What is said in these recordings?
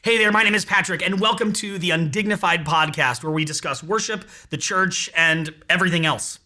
Hey there, my name is Patrick, and welcome to the Undignified podcast, where we discuss worship, the church, and everything else.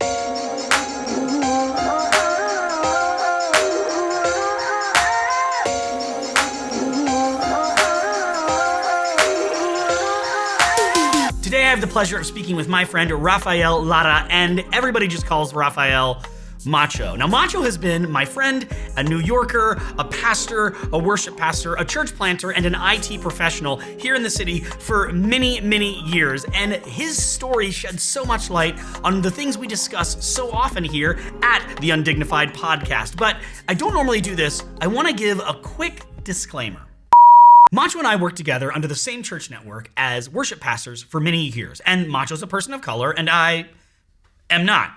Today I have the pleasure of speaking with my friend Rafael Lara, and everybody just calls Rafael Macho. Now, Macho has been my friend, a New Yorker, a pastor, a worship pastor, a church planter, and an IT professional here in the city for many, many years. And his story sheds so much light on the things we discuss so often here at the Undignified podcast. But I don't normally do this. I want to give a quick disclaimer. Macho and I work together under the same church network as worship pastors for many years. And Macho's a person of color, and I am not.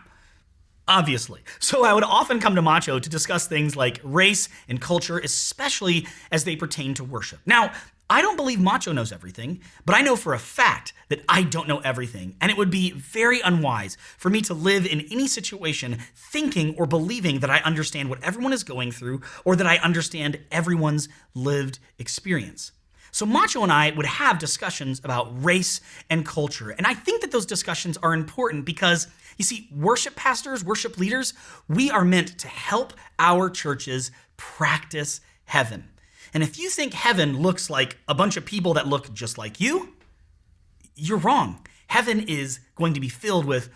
Obviously. So I would often come to Macho to discuss things like race and culture, especially as they pertain to worship. Now, I don't believe Macho knows everything, but I know for a fact that I don't know everything, and it would be very unwise for me to live in any situation thinking or believing that I understand what everyone is going through or that I understand everyone's lived experience. So Macho and I would have discussions about race and culture, and I think that those discussions are important because, you see, worship pastors, worship leaders, we are meant to help our churches practice heaven. And if you think heaven looks like a bunch of people that look just like you, you're wrong. Heaven is going to be filled with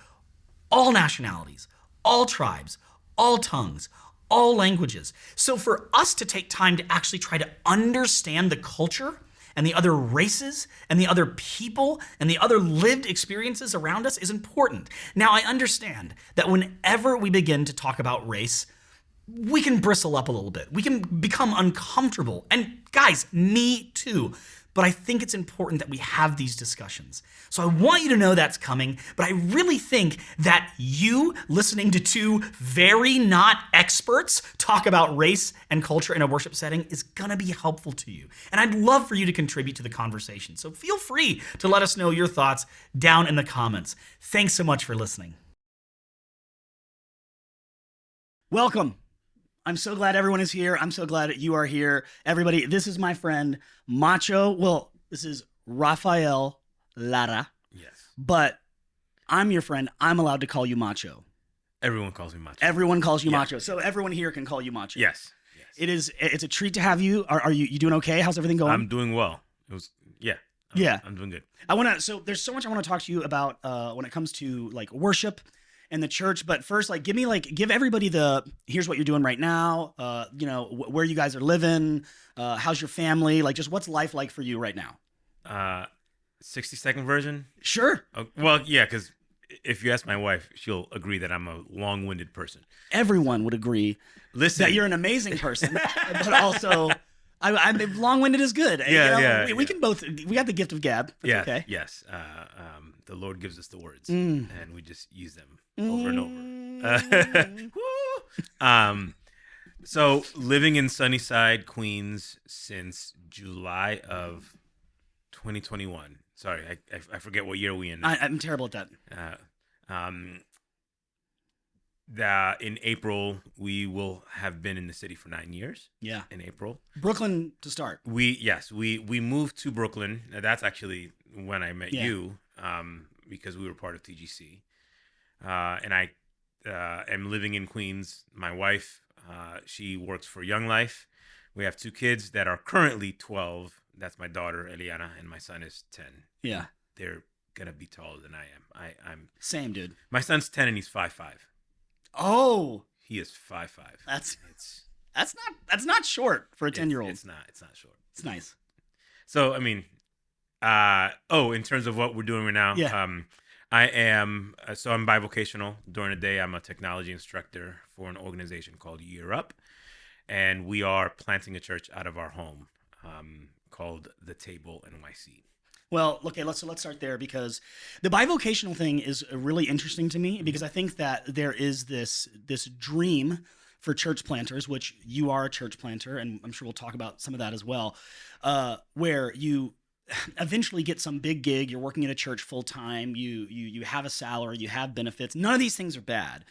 all nationalities, all tribes, all tongues, all languages. So for us to take time to actually try to understand the culture and the other races and the other people and the other lived experiences around us is important. Now, I understand that whenever we begin to talk about race, we can bristle up a little bit. We can become uncomfortable. And guys, me too. But I think it's important that we have these discussions. So I want you to know that's coming, but I really think that you listening to two very not experts talk about race and culture in a worship setting is gonna be helpful to you. And I'd love for you to contribute to the conversation. So feel free to let us know your thoughts down in the comments. Thanks so much for listening. Welcome. I'm so glad everyone is here. I'm so glad that you are here. Everybody, this is my friend Macho. Well, this is Rafael Lara. Yes. But I'm your friend. I'm allowed to call you Macho. Everyone calls me Macho. Everyone calls you Yeah. Macho. So everyone here can call you Macho. Yes. It's a treat to have you. Are you doing okay? How's everything going? I'm doing well. I'm doing good. So there's so much I want to talk to you about when it comes to like worship and the church, but first, give everybody here's what you're doing right now, where you guys are living, how's your family, like just what's life like for you right now? 60-second version? Sure. Well, yeah, because if you ask my wife, she'll agree that I'm a long-winded person. Everyone would agree that you're an amazing person, but also I'm long-winded is good. Yeah, we can both, we got the gift of gab. That's okay. Yes. The Lord gives us the words, and we just use them over and over. So living in Sunnyside, Queens since July of 2021. Sorry, I forget what year we in. I'm terrible at that. In April, we will have been in the city for 9 years. Yeah. In April. Brooklyn to start. We moved to Brooklyn. That's actually when I met you, because we were part of TGC. And I am living in Queens. My wife, she works for Young Life. We have two kids that are currently 12. That's my daughter, Eliana, and my son is 10. Yeah. They're going to be taller than I am. I'm Same, dude. My son's 10 and he's 5'5". Oh. He is 5'5". That's not short for a 10-year-old. It's not short. It's nice. So, I mean, in terms of what we're doing right now, I'm bivocational. During the day, I'm a technology instructor for an organization called Year Up, and we are planting a church out of our home called The Table NYC. Well, okay, let's start there because the bivocational thing is really interesting to me because I think that there is this dream for church planters, which you are a church planter, and I'm sure we'll talk about some of that as well, where you eventually get some big gig, you're working at a church full time, you have a salary, you have benefits. None of these things are bad.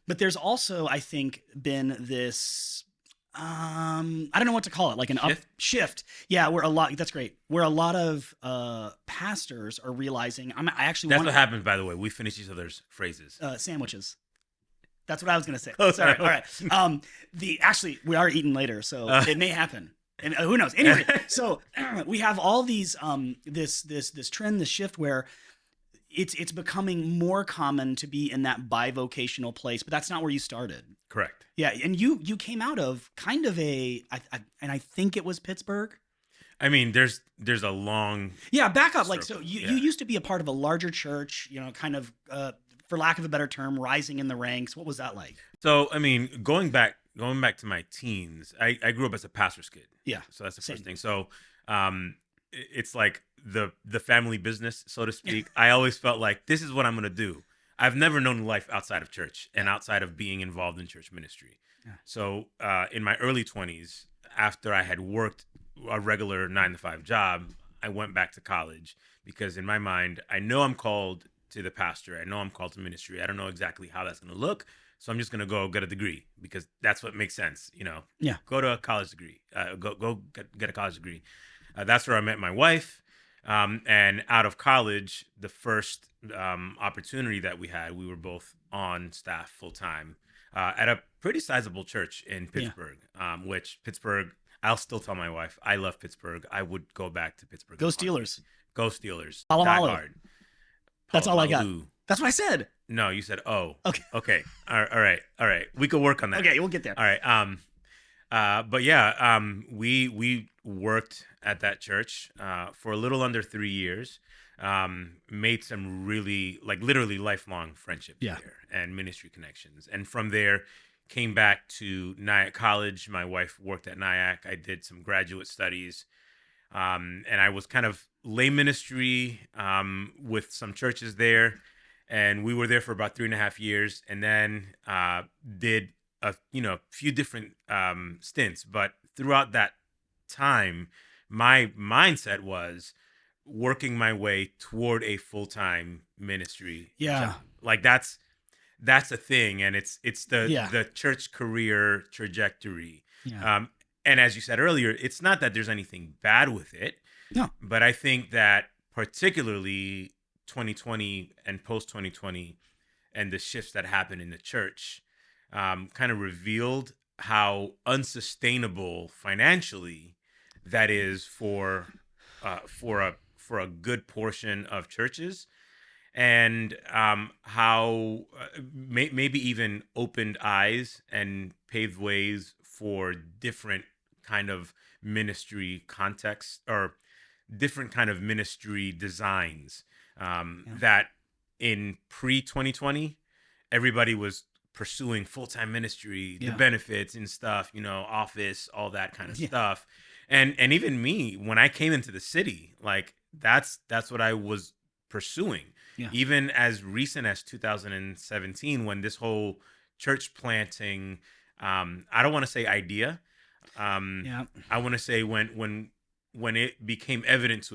But there's also, I think, been this I don't know what to call it, like an Shift? shift. Yeah, where a lot, that's great. Where a lot of pastors are realizing, I actually That's want what happens, by the way. We finish each other's phrases. sandwiches. That's what I was gonna say. Close Sorry. enough. All right. Actually we are eating later, so it may happen. And who knows? Anyway, so we have all these this trend, this shift where it's becoming more common to be in that bivocational place, but that's not where you started. Correct. Yeah, and you came out of kind of and I think it was Pittsburgh. I mean, there's a long. Yeah, back up. Like, circle. so you Yeah. used to be a part of a larger church, kind of, for lack of a better term, rising in the ranks. What was that like? So I mean, going back to my teens, I grew up as a pastor's kid. Yeah. So that's the Same. first thing. So it's like the family business, so to speak. I always felt like this is what I'm gonna do. I've never known life outside of church and outside of being involved in church ministry. Yeah. So in my early 20s, after I had worked a regular 9-to-5 job, I went back to college because in my mind, I know I'm called to the pastor. I know I'm called to ministry. I don't know exactly how that's going to look. So I'm just going to go get a degree because that's what makes sense. Yeah. Go to a college degree, go get a college degree. That's where I met my wife. And out of college, the first opportunity that we had, we were both on staff full time at a pretty sizable church in Pittsburgh, which Pittsburgh, I'll still tell my wife, I love Pittsburgh. I would go back to Pittsburgh. Go Steelers. Go Steelers. Palo Die Malo. hard. That's all I got. Palo. That's what I said. No, you said oh. Okay. Okay. All right. We could work on that. Okay, we'll get there. All right. But yeah, we worked at that church for a little under 3 years. Made some really, like, literally lifelong friendships there and ministry connections. And from there, came back to Nyack College. My wife worked at Nyack. I did some graduate studies. And I was kind of lay ministry with some churches there. And we were there for about 3.5 years, and then did a few different stints. But throughout that time, my mindset was working my way toward a full-time ministry. Yeah. job. Like that's a thing, and it's the church career trajectory. Yeah. And as you said earlier, it's not that there's anything bad with it. No. But I think that particularly 2020 and post 2020 and the shifts that happened in the church kind of revealed how unsustainable financially that is for a good portion of churches, and how maybe even opened eyes and paved ways for different kind of ministry contexts or different kind of ministry designs that in pre-2020, everybody was pursuing full-time ministry, the benefits and stuff, office, all that kind of stuff. And even me, when I came into the city, like that's what I was pursuing. Yeah. Even as recent as 2017, when this whole church planting, I don't want to say idea. I want to say when it became evident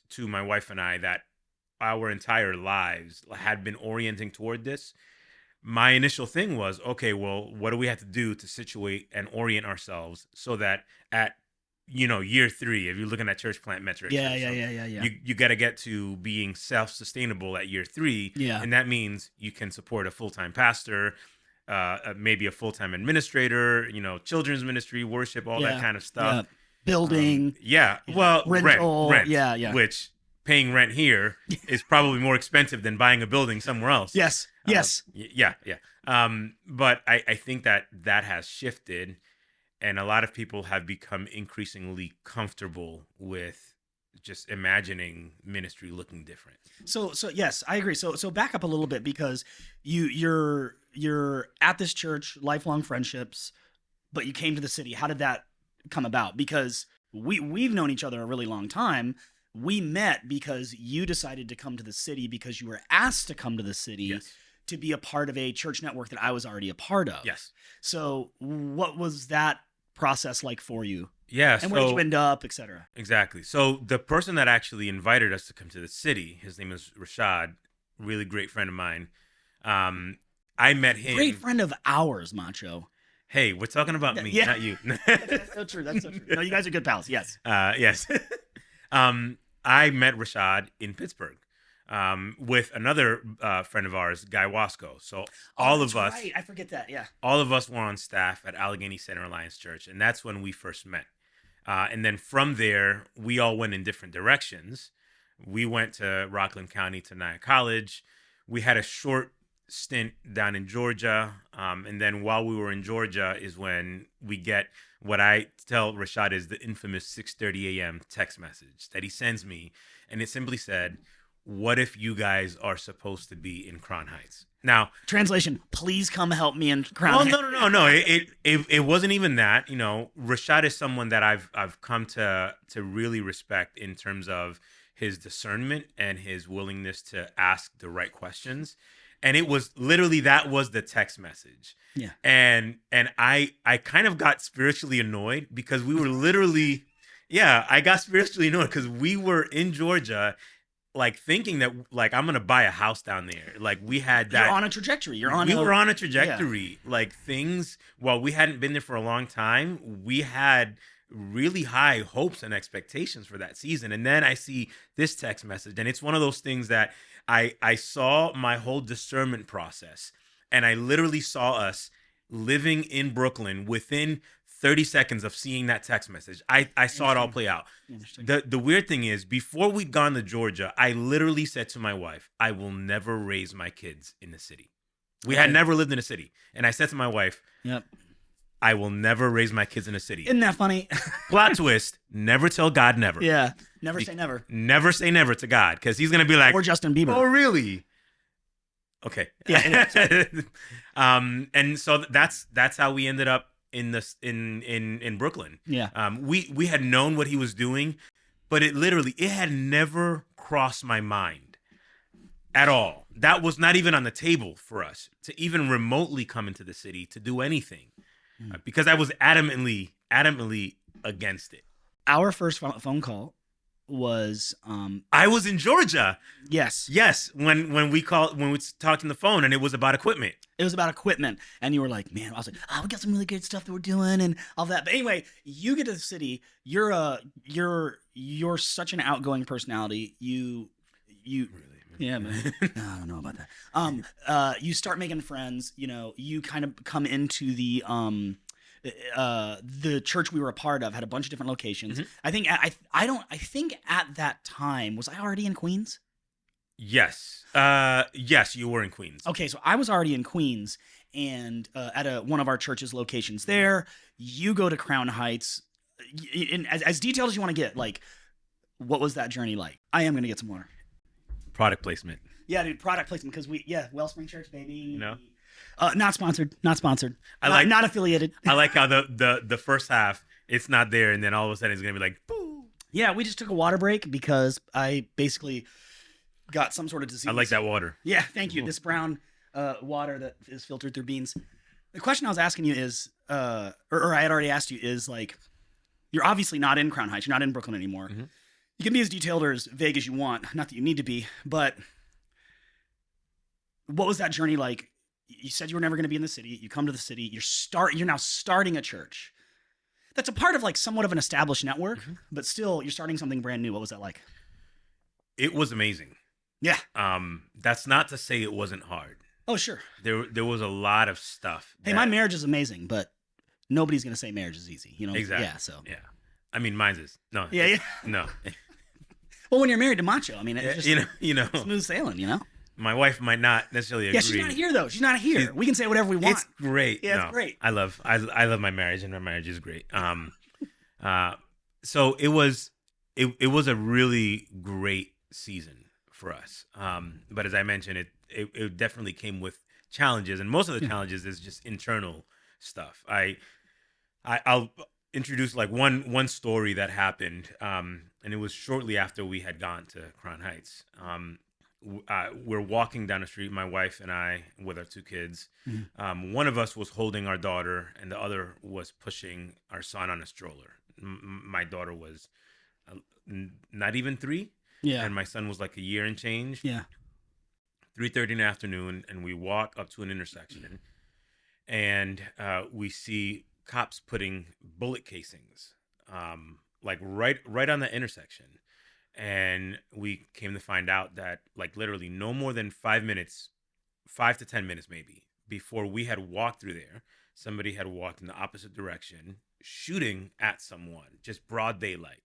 to my wife and I that our entire lives had been orienting toward this, my initial thing was, okay, well, what do we have to do to situate and orient ourselves so that at year 3, if you're looking at church plant metrics, you got to get to being self-sustainable at year 3, and that means you can support a full-time pastor, maybe a full-time administrator, children's ministry, worship, all that kind of stuff. Building. Well, rental. Rent. Which paying rent here is probably more expensive than buying a building somewhere else. Yes. But I think that has shifted, and a lot of people have become increasingly comfortable with just imagining ministry looking different. So yes, I agree. So back up a little bit, because you're at this church, lifelong friendships, but you came to the city. How did that come about? Because we've known each other a really long time. We met because you decided to come to the city because you were asked to come to the city to be a part of a church network that I was already a part of. Yes. So what was that process like for you? Yeah. And where did you end up, et cetera? Exactly. So the person that actually invited us to come to the city, his name is Rashad, really great friend of mine. I met him. Great friend of ours, Macho. Hey, we're talking about me, Yeah. not you. That's so true. That's so true. No, you guys are good pals. Yes. Yes. I met Rashad in Pittsburgh with another friend of ours, Guy Wasco. So all that's of us, right. I forget that. Yeah. all of us were on staff at Allegheny Center Alliance Church, and that's when we first met. And then from there, we all went in different directions. We went to Rockland County to Nyack College. We had a short stint down in Georgia. And then while we were in Georgia is when we get what I tell Rashad is the infamous 6:30 a.m. text message that he sends me. And it simply said, what if you guys are supposed to be in Crown Heights? Now, Translation: please come help me in Crown. well, no. It wasn't even that. You know, Rashad is someone that I've come to really respect in terms of his discernment and his willingness to ask the right questions. And it was literally that was the text message. Yeah. And I kind of got spiritually annoyed because we were literally, I got spiritually annoyed because we were in Georgia, like thinking that like I'm gonna buy a house down there. Like we had that. You're on a trajectory. We were on a trajectory. Yeah. Like things. While we hadn't been there for a long time, we had really high hopes and expectations for that season. And then I see this text message, and it's one of those things that I saw my whole discernment process, and I literally saw us living in Brooklyn within 30 seconds of seeing that text message. I saw it all play out. The weird thing is, before we'd gone to Georgia, I literally said to my wife, I will never raise my kids in the city. We had never lived in a city. And I said to my wife, yep, I will never raise my kids in a city. Isn't that funny? Plot twist, never tell God never. Yeah, never say never. Never say never to God, because he's going to be like, or Justin Bieber. Oh, really? Okay. Yeah. And so that's how we ended up in Brooklyn. Yeah. We had known what he was doing, but it had never crossed my mind at all. That was not even on the table for us to even remotely come into the city to do anything, because I was adamantly against it. Our first phone call was I was in Georgia. Yes. When we talked on the phone, and it was about equipment. It was about equipment, and you were like, "Man," I was like, "Oh, we got some really good stuff that we're doing and all that." But anyway, you get to the city. You're such an outgoing personality. You really, yeah, man. I don't know about that. You start making friends. You know, you kind of come into the church we were a part of had a bunch of different locations. Mm-hmm. I think at that time, was I already in Queens? Yes. Yes, you were in Queens. Okay, so I was already in Queens, and at one of our church's locations there. You go to Crown Heights. As detailed as you want to get, like, what was that journey like? I am going to get some water. Product placement. Yeah, dude, product placement, because Wellspring Church, baby. You know? Not sponsored. Not affiliated. I like how the first half, it's not there, and then all of a sudden it's going to be like, boo. Yeah, we just took a water break because I basically got some sort of disease. I like that water. Yeah, thank you. This brown water that is filtered through beans. The question I was asking you is, or I had already asked you, is like, you're obviously not in Crown Heights. You're not in Brooklyn anymore. Mm-hmm. You can be as detailed or as vague as you want. Not that you need to be, but what was that journey like? You said you were never going to be in the city. You come to the city. You're now starting a church. That's a part of like somewhat of an established network, mm-hmm. but still you're starting something brand new. What was that like? It was amazing. Yeah. That's not to say it wasn't hard. Oh, sure. There was a lot of stuff. Hey, my marriage is amazing, but nobody's going to say marriage is easy, you know? Exactly. Yeah, so. Yeah. I mean, mine's is. No. Yeah. No. Well, when you're married to Macho, I mean, it's just you know, smooth sailing, you know? My wife might not necessarily agree. Yeah, she's not here though. She's not here. We can say whatever we want. It's great. Yeah, it's great. I love my marriage, and my marriage is great. So it was a really great season for us. But as I mentioned, it definitely came with challenges, and most of the challenges is just internal stuff. I'll introduce like one story that happened, and it was shortly after we had gone to Crown Heights. We're walking down the street, my wife and I, with our two kids. Mm-hmm. One of us was holding our daughter, and the other was pushing our son on a stroller. My daughter was not even 3. Yeah. And my son was like a year and change. Yeah. 3:30 in the afternoon, and we walk up to an intersection. and we see cops putting bullet casings, like right on the intersection. And we came to find out that like literally no more than 5 minutes, 5 to 10 minutes maybe, before we had walked through there, somebody had walked in the opposite direction, shooting at someone, just broad daylight.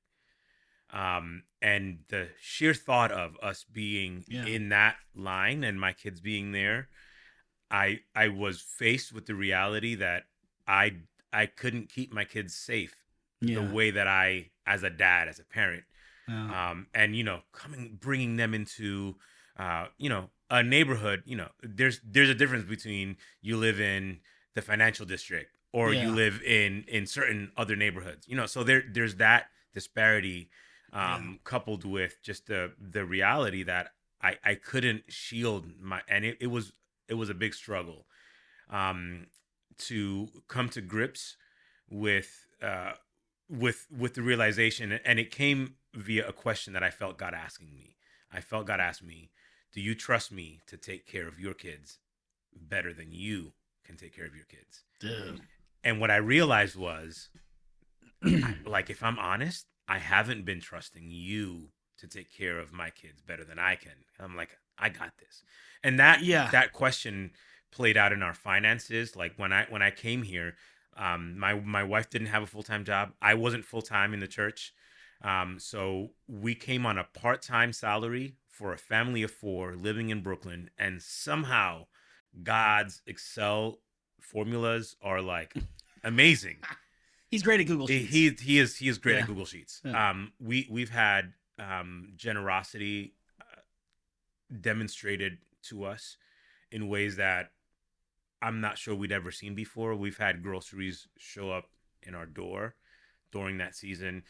And the sheer thought of us being Yeah. in that line and my kids being there, I was faced with the reality that I I couldn't keep my kids safe the Yeah. way that I, as a dad, as a parent, Yeah. and bringing them into a neighborhood. There's a difference between you live in the financial district or you Yeah. live in certain other neighborhoods. So there's that disparity, coupled with just the reality that I couldn't shield my, and it was a big struggle, to come to grips with with the realization, and it came via a question that I felt God asking me. I felt God ask me, "Do you trust me to take care of your kids better than you can take care of your kids?" Dude. And what I realized was, like, if I'm honest, I haven't been trusting you to take care of my kids better than I can. I'm like, I got this. And that question played out in our finances. Like when I came here, my wife didn't have a full-time job. I wasn't full-time in the church. So we came on a part-time salary for a family of four living in Brooklyn, and somehow God's Excel formulas are like amazing. He's great at Google Sheets. He is great Yeah. at Google Sheets. Yeah. We've had generosity demonstrated to us in ways that I'm not sure we'd ever seen before. We've had groceries show up in our door during that season.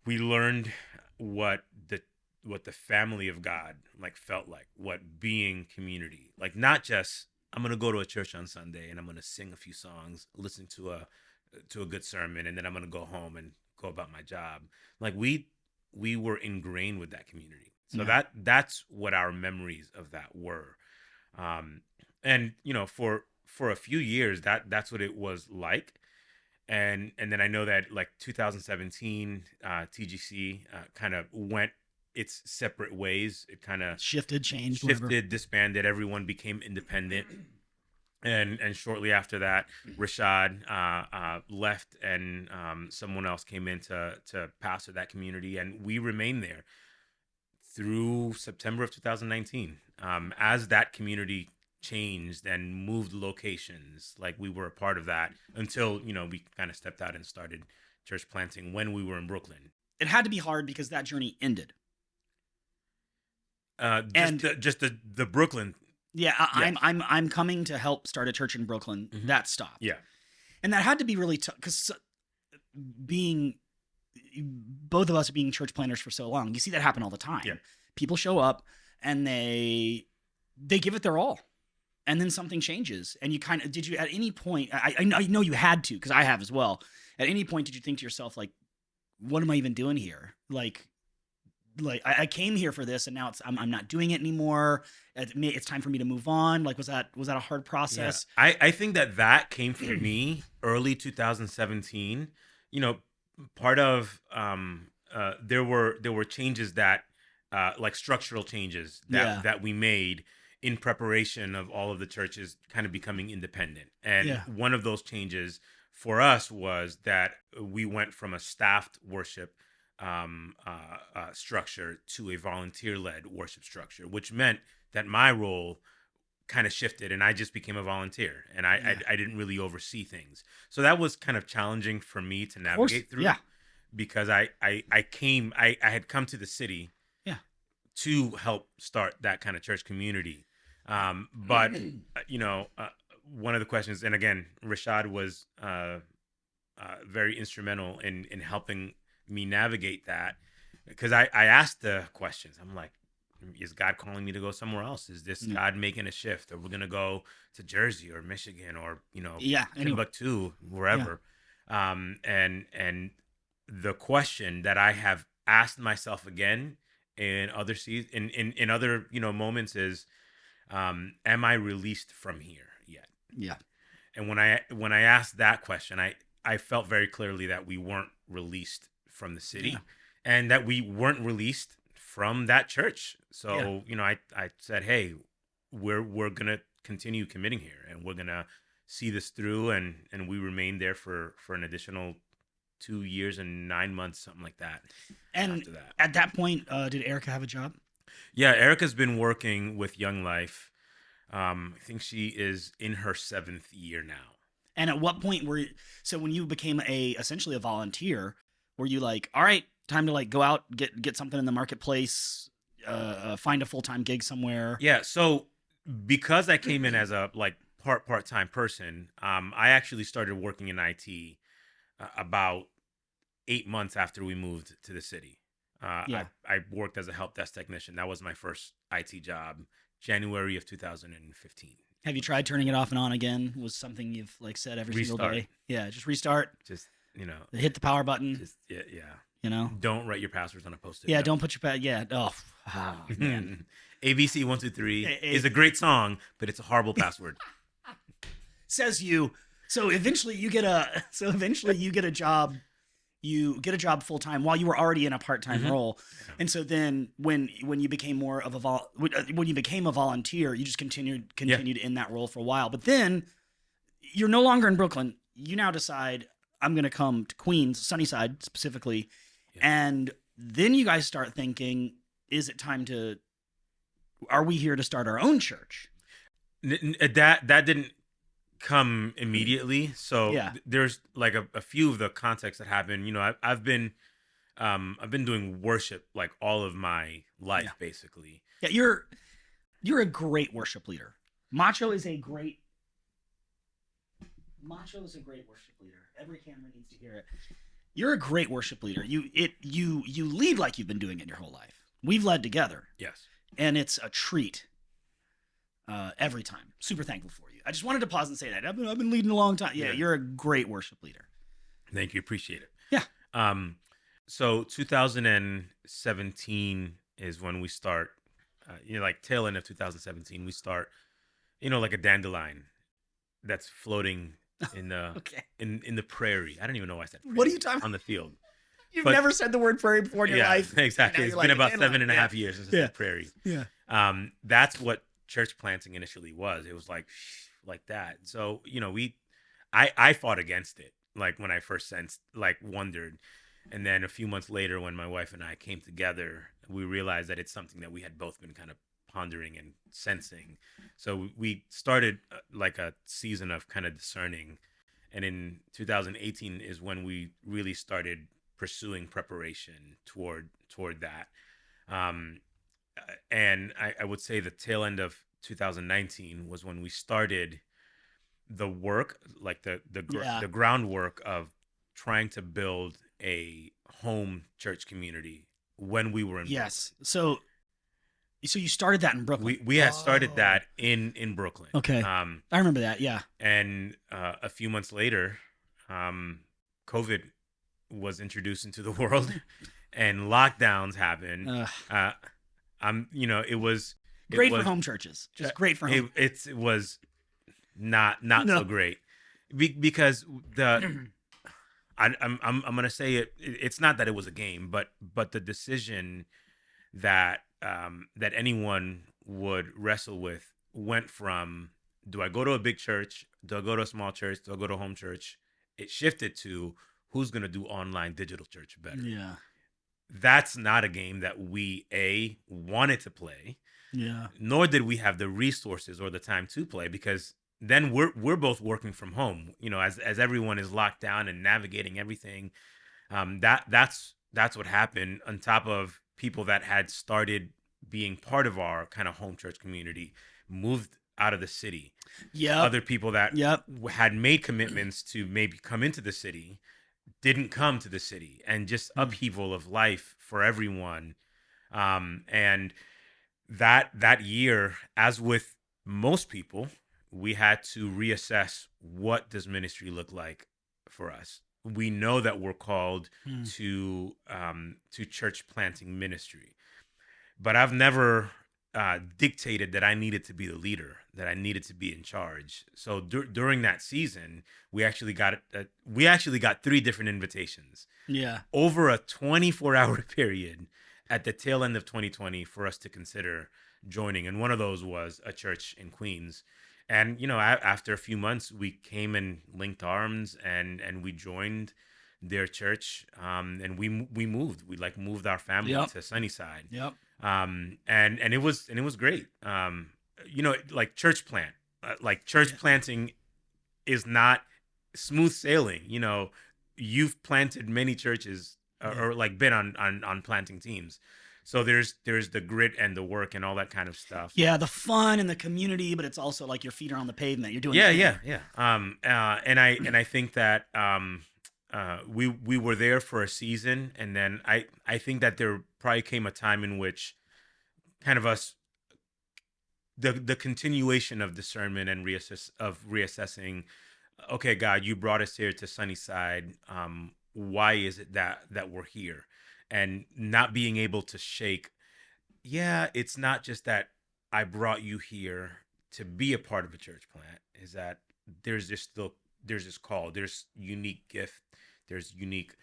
We learned what the family of God like felt like, what being community, like not just I'm gonna go to a church on Sunday and I'm gonna sing a few songs, listen to a good sermon, and then I'm gonna go home and go about my job. Like we were ingrained with that community. So that's what our memories of that were. And for a few years that's what it was like. And then I know that like 2017, TGC kind of went its separate ways. It kind of Changed, shifted, disbanded. Everyone became independent. And shortly after that, Rashad left, and someone else came in to pastor that community, and we remained there through September of 2019. As that community changed and moved locations, like we were a part of that until we kind of stepped out and started church planting when we were in Brooklyn. It had to be hard because that journey ended. Just the Brooklyn. Yeah, I'm coming to help start a church in Brooklyn. Mm-hmm. That stopped. Yeah, and that had to be really tough because both of us being church planners for so long, you see that happen all the time. Yeah. People show up and they give it their all, and then something changes. And you did you at any point? I know you had to, because I have as well. At any point, did you think to yourself like, "What am I even doing here?" Like I came here for this, and now I'm not doing it anymore. It's time for me to move on. Like, was that a hard process? Yeah. I think that came for me early 2017. Part of there were changes that like structural changes that we made in preparation of all of the churches kind of becoming independent. And one of those changes for us was that we went from a staffed worship structure to a volunteer-led worship structure, which meant that my role kind of shifted and I just became a volunteer, and I didn't really oversee things. So that was kind of challenging for me to navigate through, because I had come to the city to help start that kind of church community. But one of the questions, and again, Rashad was very instrumental in helping me navigate that, because I asked the questions. I'm like, is God calling me to go somewhere else? Is this God making a shift? Or we're gonna go to Jersey or Michigan or Timbuktu, wherever? And the question that I have asked myself again in other in other moments is, am I released from here yet? Yeah. And when I asked that question, I felt very clearly that we weren't released from the city, Yeah. and that we weren't released from that church. So I said, hey, we're gonna continue committing here, and we're gonna see this through, and we remained there for an additional 2 years and 9 months, something like that. And after that, at that point, did Erica have a job? yeah, Erica's been working with Young Life. I think she is in her 7th year now. And at what point so when you became essentially a volunteer, were you like, all right, time to like go out, get something in the marketplace, find a full-time gig somewhere? Yeah, so because I came in as a like part-time person, I actually started working in IT about 8 months after we moved to the city. Yeah. I worked as a help desk technician. That was my first IT job, January of 2015. Have you tried turning it off and on again? Was something you've like said every single Restart. day? Yeah, just restart. Just Hit the power button. just yeah. You know. Don't write your passwords on a post-it. Yeah, note. don't put your yeah. Oh, man. ABC 123 is a great song, but it's a horrible password. Says you. So eventually you get a job. You get a job full time while you were already in a part time role, and so then when you became more of when you became a volunteer, you just continued in that role for a while. But then you're no longer in Brooklyn. You now decide I'm going to come to Queens, Sunnyside specifically, and then you guys start thinking, is it time to? Are we here to start our own church? That didn't come immediately. So there's like a few of the contexts that happen. I've been doing worship like all of my life, basically. Yeah, you're a great worship leader. Macho is a great worship leader. Every camera needs to hear it. You're a great worship leader. You lead like you've been doing it your whole life. We've led together. Yes. And it's a treat. Every time. Super thankful for you. I just wanted to pause and say that. I've been leading a long time. Yeah, you're a great worship leader. Thank you. Appreciate it. Yeah. So 2017 is when we start, like tail end of 2017, we start, like a dandelion that's floating in the in the prairie. I don't even know why I said prairie. What are you talking on the field? You've never said the word prairie before in your life. Exactly. It's been about 7.5 years since I said prairie. Yeah. That's what church planting initially was. It was like that. So, I fought against it. Like when I first wondered. And then a few months later, when my wife and I came together, we realized that it's something that we had both been kind of pondering and sensing. So we started like a season of kind of discerning. And in 2018 is when we really started pursuing preparation toward that. And I would say the tail end of 2019 was when we started the work, like the groundwork of trying to build a home church community when we were in Brooklyn. So you started that in Brooklyn. We had started that in Brooklyn. Okay. I remember that. Yeah. And a few months later, COVID was introduced into the world, and lockdowns happened. It was great for home churches. Just great for home. It was not so great because I'm gonna say it's not that it was a game, but the decision that anyone would wrestle with went from, do I go to a big church? Do I go to a small church? Do I go to a home church? It shifted to, who's gonna do online digital church better? Yeah. That's not a game that we wanted to play. Yeah. Nor did we have the resources or the time to play, because then we're both working from home, as everyone is locked down and navigating everything. That's what happened, on top of people that had started being part of our kind of home church community moved out of the city. Yeah. Other people that had made commitments to maybe come into the city didn't come to the city, and just upheaval of life for everyone. And that year, as with most people, we had to reassess, what does ministry look like for us? We know that we're called to church planting ministry, but I've never dictated that I needed to be the leader, that I needed to be in charge. So during that season, we actually got 3 different invitations. Yeah. Over a 24-hour period at the tail end of 2020 for us to consider joining. And one of those was a church in Queens. And, after a few months, we came and linked arms and we joined their church. And we moved. We moved our family to Sunnyside. Yep. And it was great. Church plant, church planting is not smooth sailing. You've planted many churches or been on planting teams. So there's the grit and the work and all that kind of stuff. Yeah, the fun and the community, but it's also like your feet are on the pavement. You're doing Yeah. And I think that we were there for a season, and then I think that there probably came a time in which kind of the continuation of discernment and reassessing. Okay, God, you brought us here to Sunnyside. Why is it that we're here? And not being able to shake. Yeah, it's not just that I brought you here to be a part of a church plant. Is that there's this call. There's unique gift. There's unique.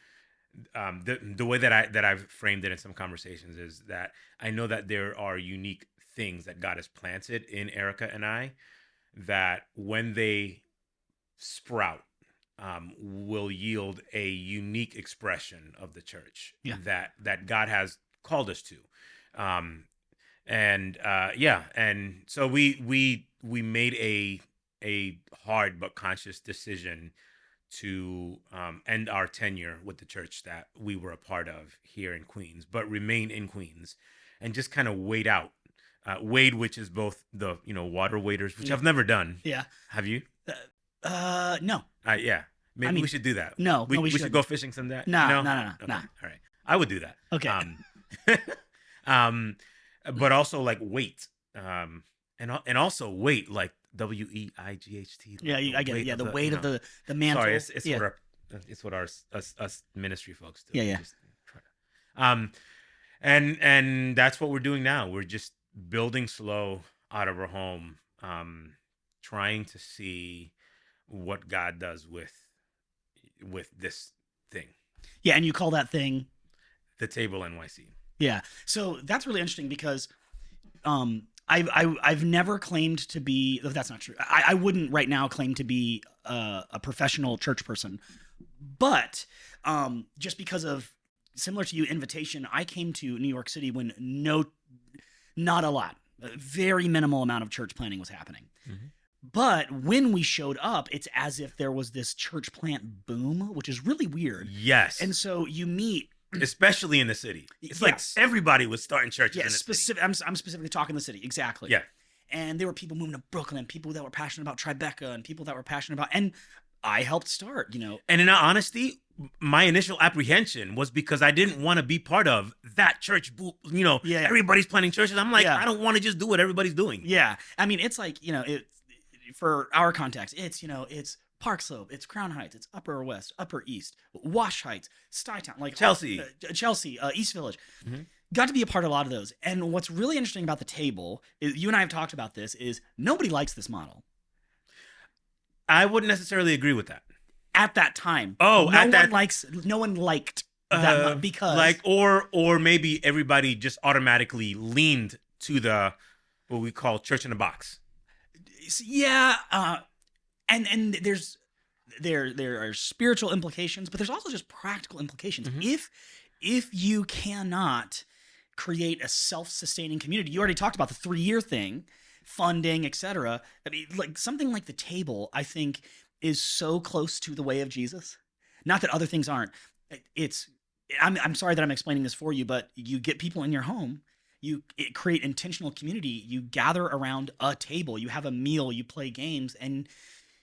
The way that I've framed it in some conversations is that I know that there are unique things that God has planted in Erica and I, that when they sprout, will yield a unique expression of the church that God has called us to. And so we made a hard but conscious decision to end our tenure with the church that we were a part of here in Queens, but remain in Queens and just kind of wade out. Wade, which is both the water waders, which I've never done. Yeah. Have you? No. Yeah. Maybe we should do that. No, we should should go fishing someday. No. Okay. No. All right. I would do that. Okay. But also weight. And also weight, like WEIGHT. Yeah, I get it. Yeah, the weight of the mantle. Sorry, it's what our us ministry folks do. Yeah. Just and that's what we're doing now. We're just building slow out of our home, trying to see what God does with this thing. Yeah, and you call that thing the Table NYC. Yeah. So that's really interesting because I've never claimed to be, that's not true. I wouldn't right now claim to be a professional church person, but just because of, similar to you, invitation, I came to New York City when not a lot, a very minimal amount of church planting was happening. Mm-hmm. But when we showed up, it's as if there was this church plant boom, which is really weird. Yes. And so you meet, especially in the city. It's like everybody was starting churches in the city. I'm specifically talking the city. Exactly. Yeah. And there were people moving to Brooklyn, people that were passionate about Tribeca, and people that were passionate about, and I helped start, And in all honesty, my initial apprehension was because I didn't want to be part of that church. Everybody's planning churches. I'm like, I don't want to just do what everybody's doing. Yeah. I mean, it's like, for our context, it's Park Slope, it's Crown Heights, it's Upper West, Upper East, Wash Heights, Stuytown, Chelsea, East Village. Mm-hmm. Got to be a part of a lot of those. And what's really interesting about the Table, is, you and I have talked about this, is nobody likes this model. I wouldn't necessarily agree with that. At that time. Oh, no one liked that because or maybe everybody just automatically leaned to the what we call church in a box. Yeah, and there are spiritual implications, but there's also just practical implications. Mm-hmm. If you cannot create a self-sustaining community, you already talked about the 3-year thing, funding, etc. I mean, something like the Table, I think, is so close to the way of Jesus. Not that other things aren't. I'm sorry that I'm explaining this for you, but you get people in your home. You create intentional community. You gather around a table. You have a meal. You play games, and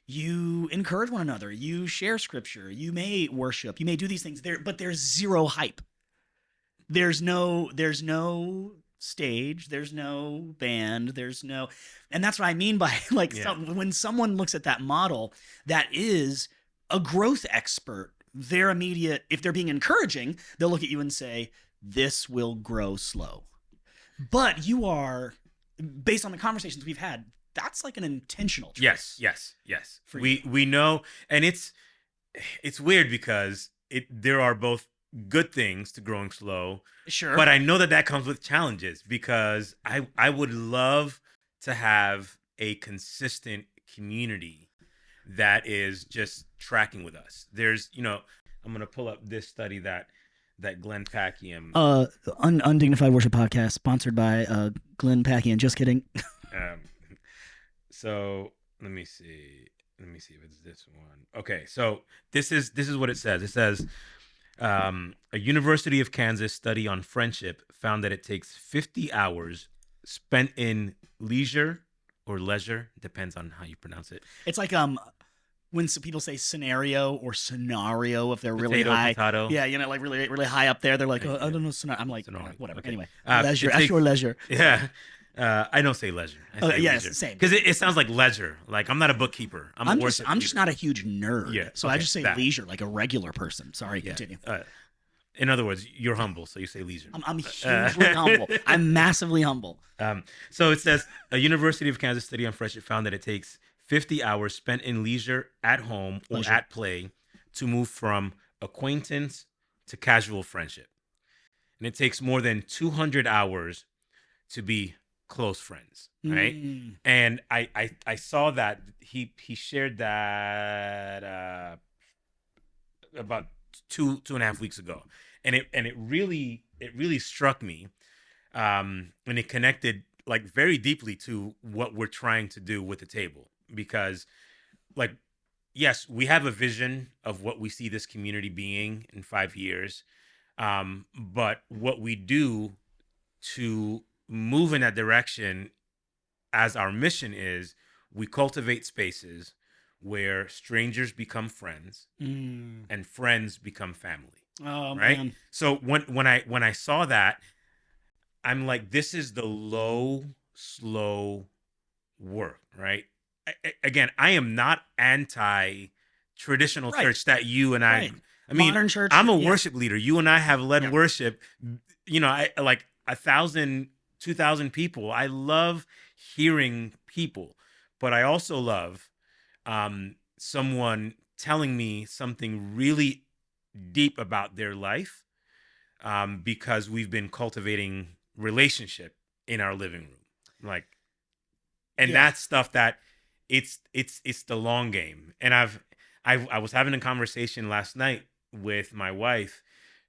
you encourage one another. You share scripture. You may worship. You may do these things. But there's zero hype. There's no stage. There's no band. And that's what I mean by when someone looks at that model, that is a growth expert. Their immediate, if they're being encouraging, they'll look at you and say, "This will grow slow." But you are based on the conversations we've had, that's like an intentional choice. Yes. For We know, and it's weird because there are both good things to growing slow, Sure. but I know that comes with challenges because I would love to have a consistent community that is just tracking with us. There's, I'm gonna pull up this study that Glenn Packiam. Undignified Worship Podcast, sponsored by Glenn Packiam. Just kidding. So let me see. Let me see if it's this one. Okay, so this is what it says. It says a University of Kansas study on friendship found that it takes 50 hours spent in leisure or leisure, depends on how you pronounce it. It's like when some people say scenario or scenario if they're really Potato, high. potato. Yeah, like really really high up there. They're like, oh, I don't know scenario. I'm like, whatever. Okay. Anyway, Leisure. Ask your leisure. Yeah. I don't say leisure. I say yes, leisure. same. Because it sounds like leisure. Like I'm not a bookkeeper. I'm just not a huge nerd. Yeah. So I just say leisure like a regular person. Sorry, continue. In other words, you're humble, so you say leisure. I'm hugely humble. I'm massively humble. So it says a University of Kansas study on friendship found that it takes 50 hours spent in leisure at home or at play to move from acquaintance to casual friendship. And it takes more than 200 hours to be close friends, right? And I saw that he shared that about two and a half weeks ago, and it really struck me, and it connected like very deeply to what we're trying to do with the table, because like yes, we have a vision of what we see this community being in 5 years, but what we do to move in that direction as our mission is we cultivate spaces where strangers become friends and friends become family. Oh, right? Man. So when I saw that, I'm like, this is the low, slow work, right? Again, I am not anti traditional church that you and I mean, modern church. I'm a worship leader. You and I have led worship. I like 1,000, 2,000 people. I love hearing people, but I also love someone telling me something really deep about their life, because we've been cultivating relationship in our living room, and that's stuff that it's the long game. And I was having a conversation last night with my wife,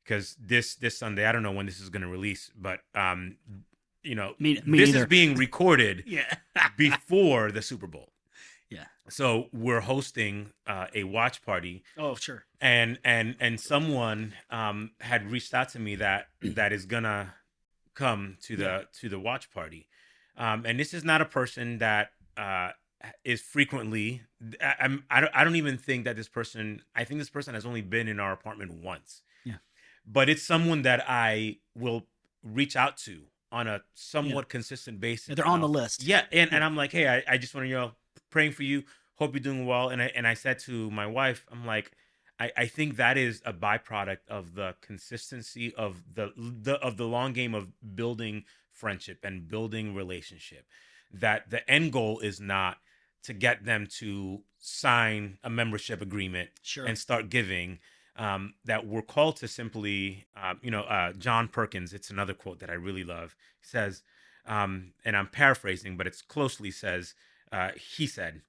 because this Sunday, I don't know when this is going to release, but me this either. is being recorded before the Super Bowl. Yeah. So we're hosting a watch party. Oh, sure. And someone had reached out to me that is gonna come to the watch party. And this is not a person that is frequently. I don't even think that this person. I think this person has only been in our apartment once. Yeah. But it's someone that I will reach out to on a somewhat consistent basis. Yeah, they're on the list. Yeah, and I'm like, hey, I just want to praying for you. Hope you're doing well. And I said to my wife, I'm like, I think that is a byproduct of the consistency of the long game of building friendship and building relationship. That the end goal is not to get them to sign a membership agreement and start giving. That we're called to simply, John Perkins, it's another quote that I really love. He says, and I'm paraphrasing, but it's closely says, he said,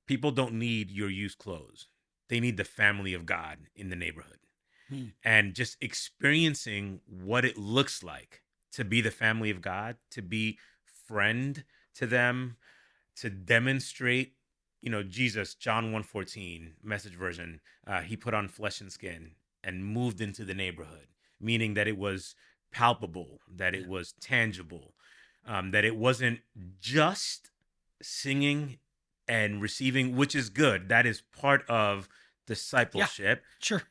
people don't need your used clothes. They need the family of God in the neighborhood. And just experiencing what it looks like to be the family of God, to be friend to them, to demonstrate, Jesus, John 1:14, Message version, he put on flesh and skin and moved into the neighborhood, meaning that it was palpable, that it was tangible, that it wasn't just singing and receiving, which is good. That is part of discipleship. Yeah, sure.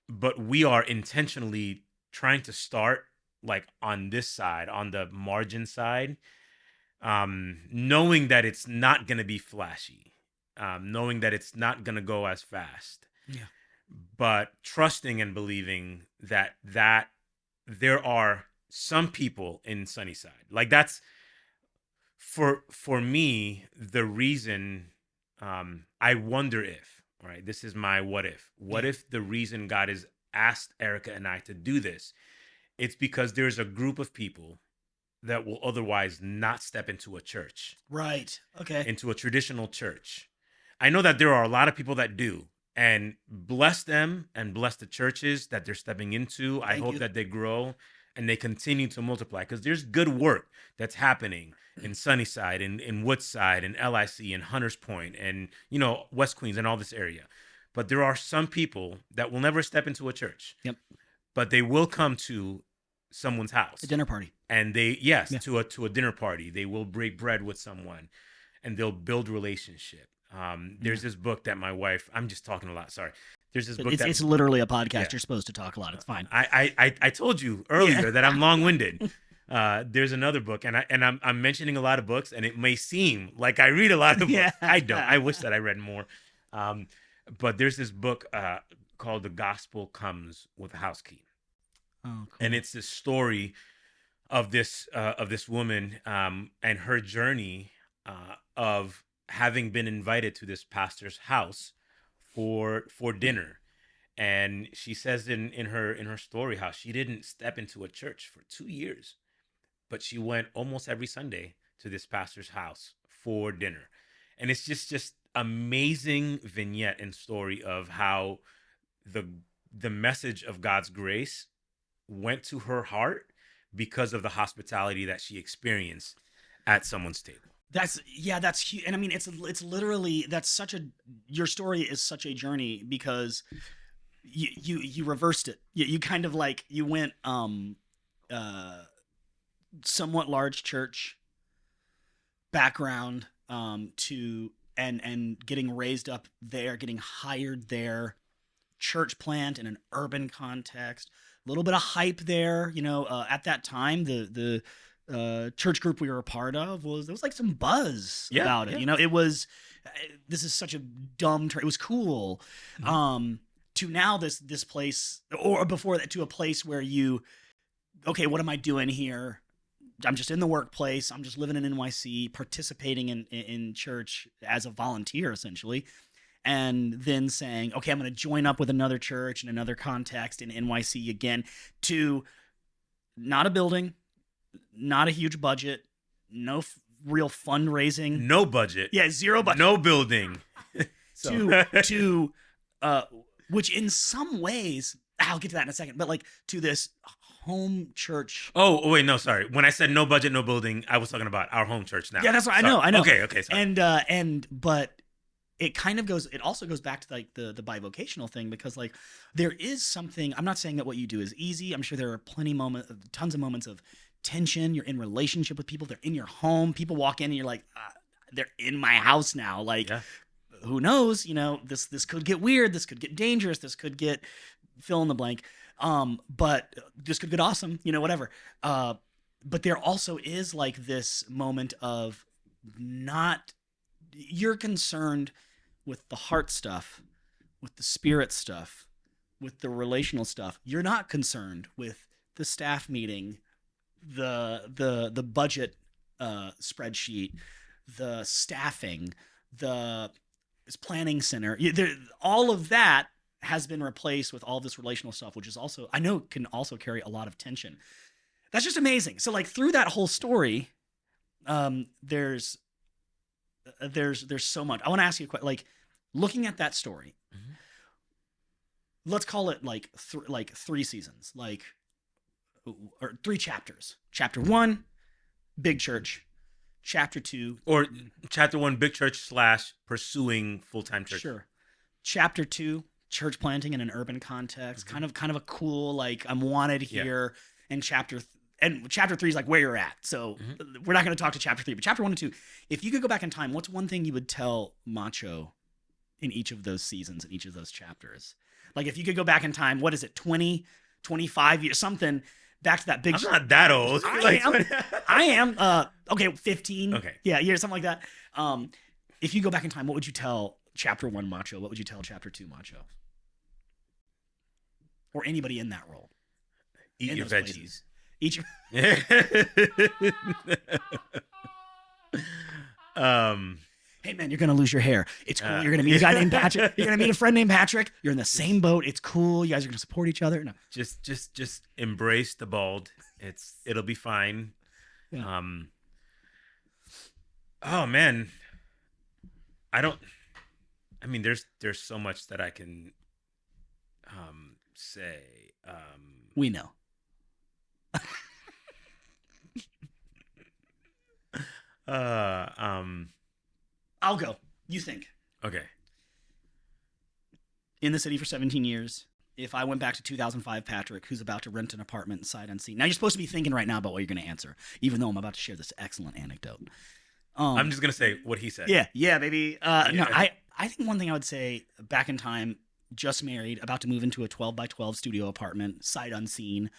But we are intentionally trying to start on this side, on the margin side, knowing that it's not going to be flashy, knowing that it's not going to go as fast, but trusting and believing that there are some people in Sunnyside. For me, the reason I wonder if, all right, this is my what if. What if the reason God has asked Erica and I to do this, it's because there's a group of people that will otherwise not step into a church, Right. Okay. into a traditional church. I know that there are a lot of people that do, and bless them and bless the churches that they're stepping into. I Thank hope you. that they grow and they continue to multiply, because there's good work that's happening in Sunnyside, in Woodside, in LIC, in Hunters Point, and West Queens and all this area. But there are some people that will never step into a church. Yep. But they will come to someone's house. A dinner party. And to a dinner party. They will break bread with someone, and they'll build relationship. There's this book that my wife. I'm just talking a lot. Sorry. There's this book. It's literally a podcast. You're supposed to talk a lot. It's fine. I told you earlier that I'm long-winded. There's another book, and I'm mentioning a lot of books, and it may seem like I read a lot of books. I don't. I wish that I read more. But there's this book called "The Gospel Comes with a House Key." Oh, cool. And it's this story of this woman and her journey of having been invited to this pastor's house for dinner. And she says in her story how she didn't step into a church for 2 years, but she went almost every Sunday to this pastor's house for dinner. And it's just amazing vignette and story of how the message of God's grace went to her heart because of the hospitality that she experienced at someone's table. That's huge. And I mean, it's literally, your story is such a journey, because you reversed it. You kind of like, you went somewhat large church background to and getting raised up there, getting hired there, church plant in an urban context, a little bit of hype there. At that time, the church group we were a part of there was like some buzz about it. It was, this is such a dumb term. It was cool. Mm-hmm. To now this place, or before that, to a place where okay, what am I doing here? I'm just in the workplace. I'm just living in NYC, participating in church as a volunteer, essentially. And then saying, okay, I'm going to join up with another church in another context in NYC again, to not a building, not a huge budget, no real fundraising. No budget. Yeah, zero budget. No building. to which in some ways, I'll get to that in a second, but like to this home church. Oh wait, no, sorry. When I said no budget, no building, I was talking about our home church now. Yeah, that's what I know. Okay. Sorry. But it also goes back to like the bivocational thing, because like there is something, I'm not saying that what you do is easy. I'm sure there are tons of moments of tension. You're in relationship with people. They're in your home. People walk in and you're like, they're in my house now. Like, who knows? This could get weird. This could get dangerous. This could get fill in the blank. But this could get awesome. Whatever. But there also is like this moment of you're concerned with the heart stuff, with the spirit stuff, with the relational stuff. You're not concerned with the staff meeting, the budget spreadsheet, the staffing, the planning center. All of that has been replaced with all this relational stuff, which is also, I know, can also carry a lot of tension. That's just amazing. So like through that whole story, there's so much. I want to ask you a question. Like, looking at that story, mm-hmm. Let's call it like 3 seasons, or 3 chapters. Chapter 1, big church. Chapter 2, or chapter 1, big church / pursuing full-time church. Sure. Chapter 2, church planting in an urban context. Mm-hmm. Kind of a cool, like, I'm wanted here. And chapter 3 is like where you're at. So mm-hmm. We're not going to talk to chapter 3, but chapter 1 and 2. If you could go back in time, what's one thing you would tell Macho in each of those seasons, in each of those chapters? Like, if you could go back in time, what is it, 20, 25 years, something, back to that big... I'm not that old. I am. Okay, 15. Okay. Yeah, something like that. If you go back in time, what would you tell chapter 1 Macho? What would you tell chapter 2 Macho? Or anybody in that role? Eat your veggies. Eat your... Hey man, you're gonna lose your hair. It's cool. You're gonna meet a guy named Patrick. You're gonna meet a friend named Patrick. You're in the same boat. It's cool. You guys are gonna support each other. No. Just embrace the bald. It'll be fine. Yeah. Oh man, I mean, there's so much that I can say. We know. I'll go. You think. Okay. In the city for 17 years. If I went back to 2005, Patrick, who's about to rent an apartment sight unseen. Now, you're supposed to be thinking right now about what you're going to answer, even though I'm about to share this excellent anecdote. I'm just going to say what he said. Yeah, baby. No, I think one thing I would say, back in time, just married, about to move into a 12 by 12 studio apartment, sight unseen,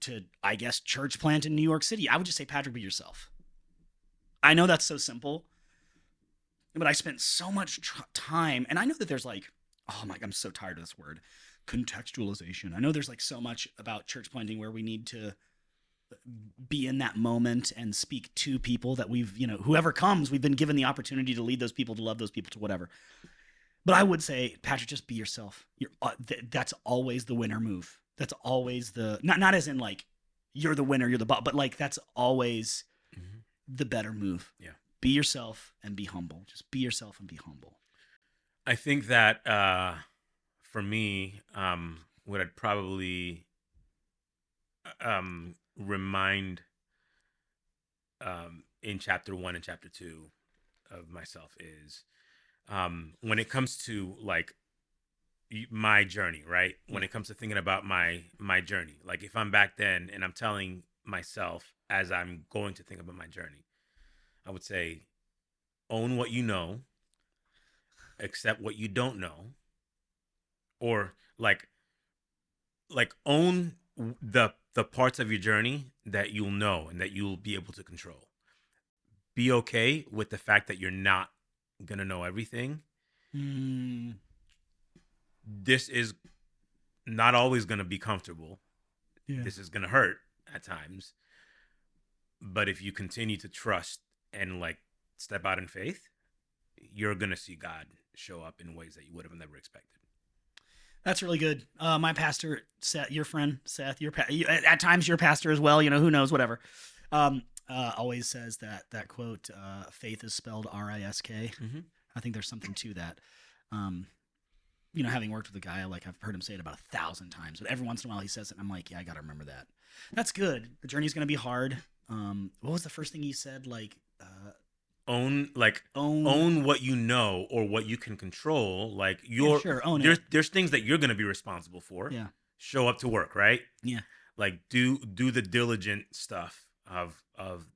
to, I guess, church plant in New York City. I would just say, Patrick, be yourself. I know that's so simple, but I spent so much time, and I know that there's like, oh my, I'm so tired of this word, contextualization. I know there's like so much about church planting where we need to be in that moment and speak to people that we've, whoever comes, we've been given the opportunity to lead those people, to love those people, to whatever. But I would say, Patrick, just be yourself. That's always the winner move. That's always not as in like, you're the winner, you're the boss, but like, that's always the better move. Yeah. Be yourself and be humble. Just be yourself and be humble. I think that for me, what I'd probably remind in chapter 1 and chapter 2 of myself is when it comes to like my journey, right? When it comes to thinking about my journey, like if I'm back then and I'm telling myself as I'm going to think about my journey, I would say, own what you know, accept what you don't know, or like own the parts of your journey that you'll know and that you'll be able to control. Be okay with the fact that you're not gonna know everything. This is not always gonna be comfortable. Yeah. This is gonna hurt at times. But if you continue to trust and like step out in faith, you're gonna see God show up in ways that you would have never expected. That's really good. My pastor, Seth, your friend, Seth, at times your pastor as well, who knows, whatever, always says that quote, faith is spelled R-I-S-K. Mm-hmm. I think there's something to that. Having worked with a guy, like I've heard him say it about 1,000 times, but every once in a while he says it, and I'm like, yeah, I got to remember that. That's good. The journey's going to be hard. What was the first thing you said? Like, own what you know or what you can control. Like own it. There's things that you're going to be responsible for. Yeah. Show up to work, right? Yeah. Like do the diligent stuff of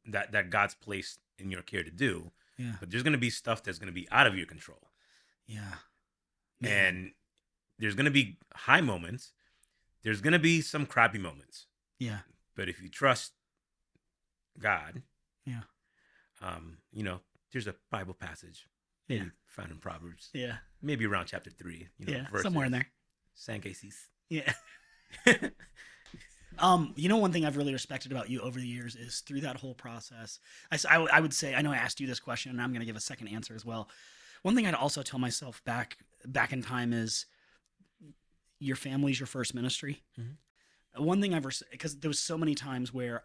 that God's placed in your care to do. Yeah. But there's going to be stuff that's going to be out of your control. Yeah. And there's going to be high moments. There's going to be some crappy moments. Yeah. But if you trust God, yeah. There's a Bible passage found in Proverbs. Yeah. Maybe around chapter 3. Somewhere in there. San Cases. Yeah. One thing I've really respected about you over the years is through that whole process, I would say, I know I asked you this question and I'm going to give a second answer as well. One thing I'd also tell myself back in time is your family's your first ministry. Mm-hmm. One thing because there was so many times where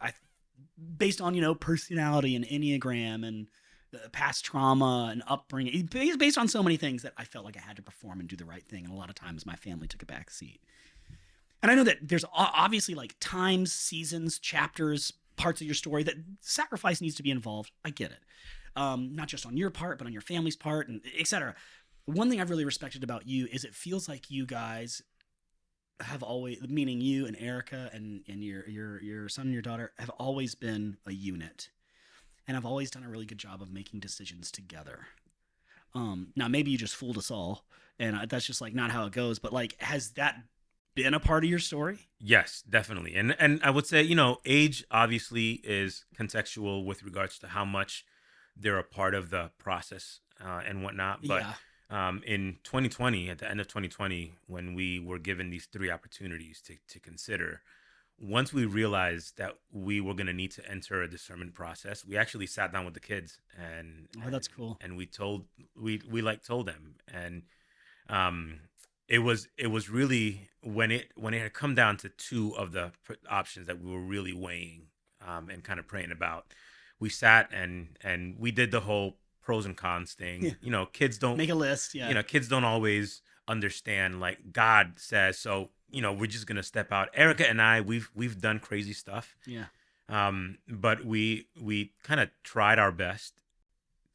based on, personality and Enneagram and past trauma and upbringing, based on so many things that I felt like I had to perform and do the right thing. And a lot of times my family took a back seat. And I know that there's obviously like times, seasons, chapters, parts of your story that sacrifice needs to be involved. I get it. Not just on your part, but on your family's part, and et cetera. One thing I've really respected about you is it feels like you guys have always, meaning you and Erica and your son and your daughter, have always been a unit, and have always done a really good job of making decisions together. Now maybe you just fooled us all, and that's just like not how it goes. But like, has that been a part of your story? Yes, definitely. And I would say, age obviously is contextual with regards to how much they're a part of the process and whatnot. But in 2020, at the end of 2020, when we were given these 3 opportunities to consider, once we realized that we were going to need to enter a discernment process, we actually sat down with the kids and that's cool. And we told them, and it was really when it had come down to two of the options that we were really weighing and kind of praying about. We sat and we did the whole pros and cons thing. Yeah. You know, kids don't make a list. Yeah. You know, kids don't always understand, like, God says, so, you know, we're just going to step out. Erica and I, we've done crazy stuff. Yeah. But we kind of tried our best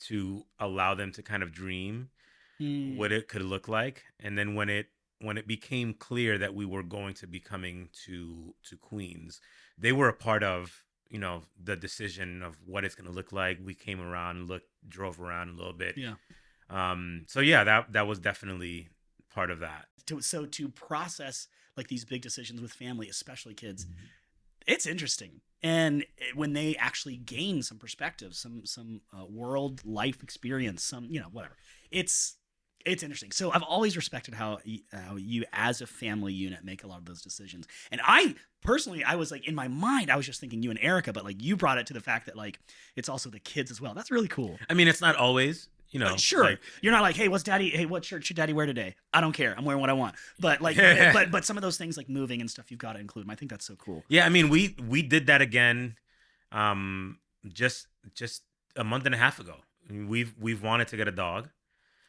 to allow them to kind of dream what it could look like. And then when it became clear that we were going to be coming to Queens, they were a part of, you know, the decision of what it's going to look like. We came around, drove around a little bit. Yeah. So yeah, that was definitely part of that. To process like these big decisions with family, especially kids, it's interesting. And when they actually gain some perspective, some world life experience, some, you know, whatever, it's interesting. So I've always respected how you as a family unit make a lot of those decisions. And I personally, I was like, in my mind, I was just thinking you and Erica, but like you brought it to the fact that like it's also the kids as well. That's really cool. I mean, it's not always, you know. Sure. Like, you're not like, hey, what shirt should daddy wear today? I don't care. I'm wearing what I want. But like, but some of those things like moving and stuff, you've got to include them. I think that's so cool. Yeah. I mean, we did that again, just a month and a half ago. I mean, we've wanted to get a dog.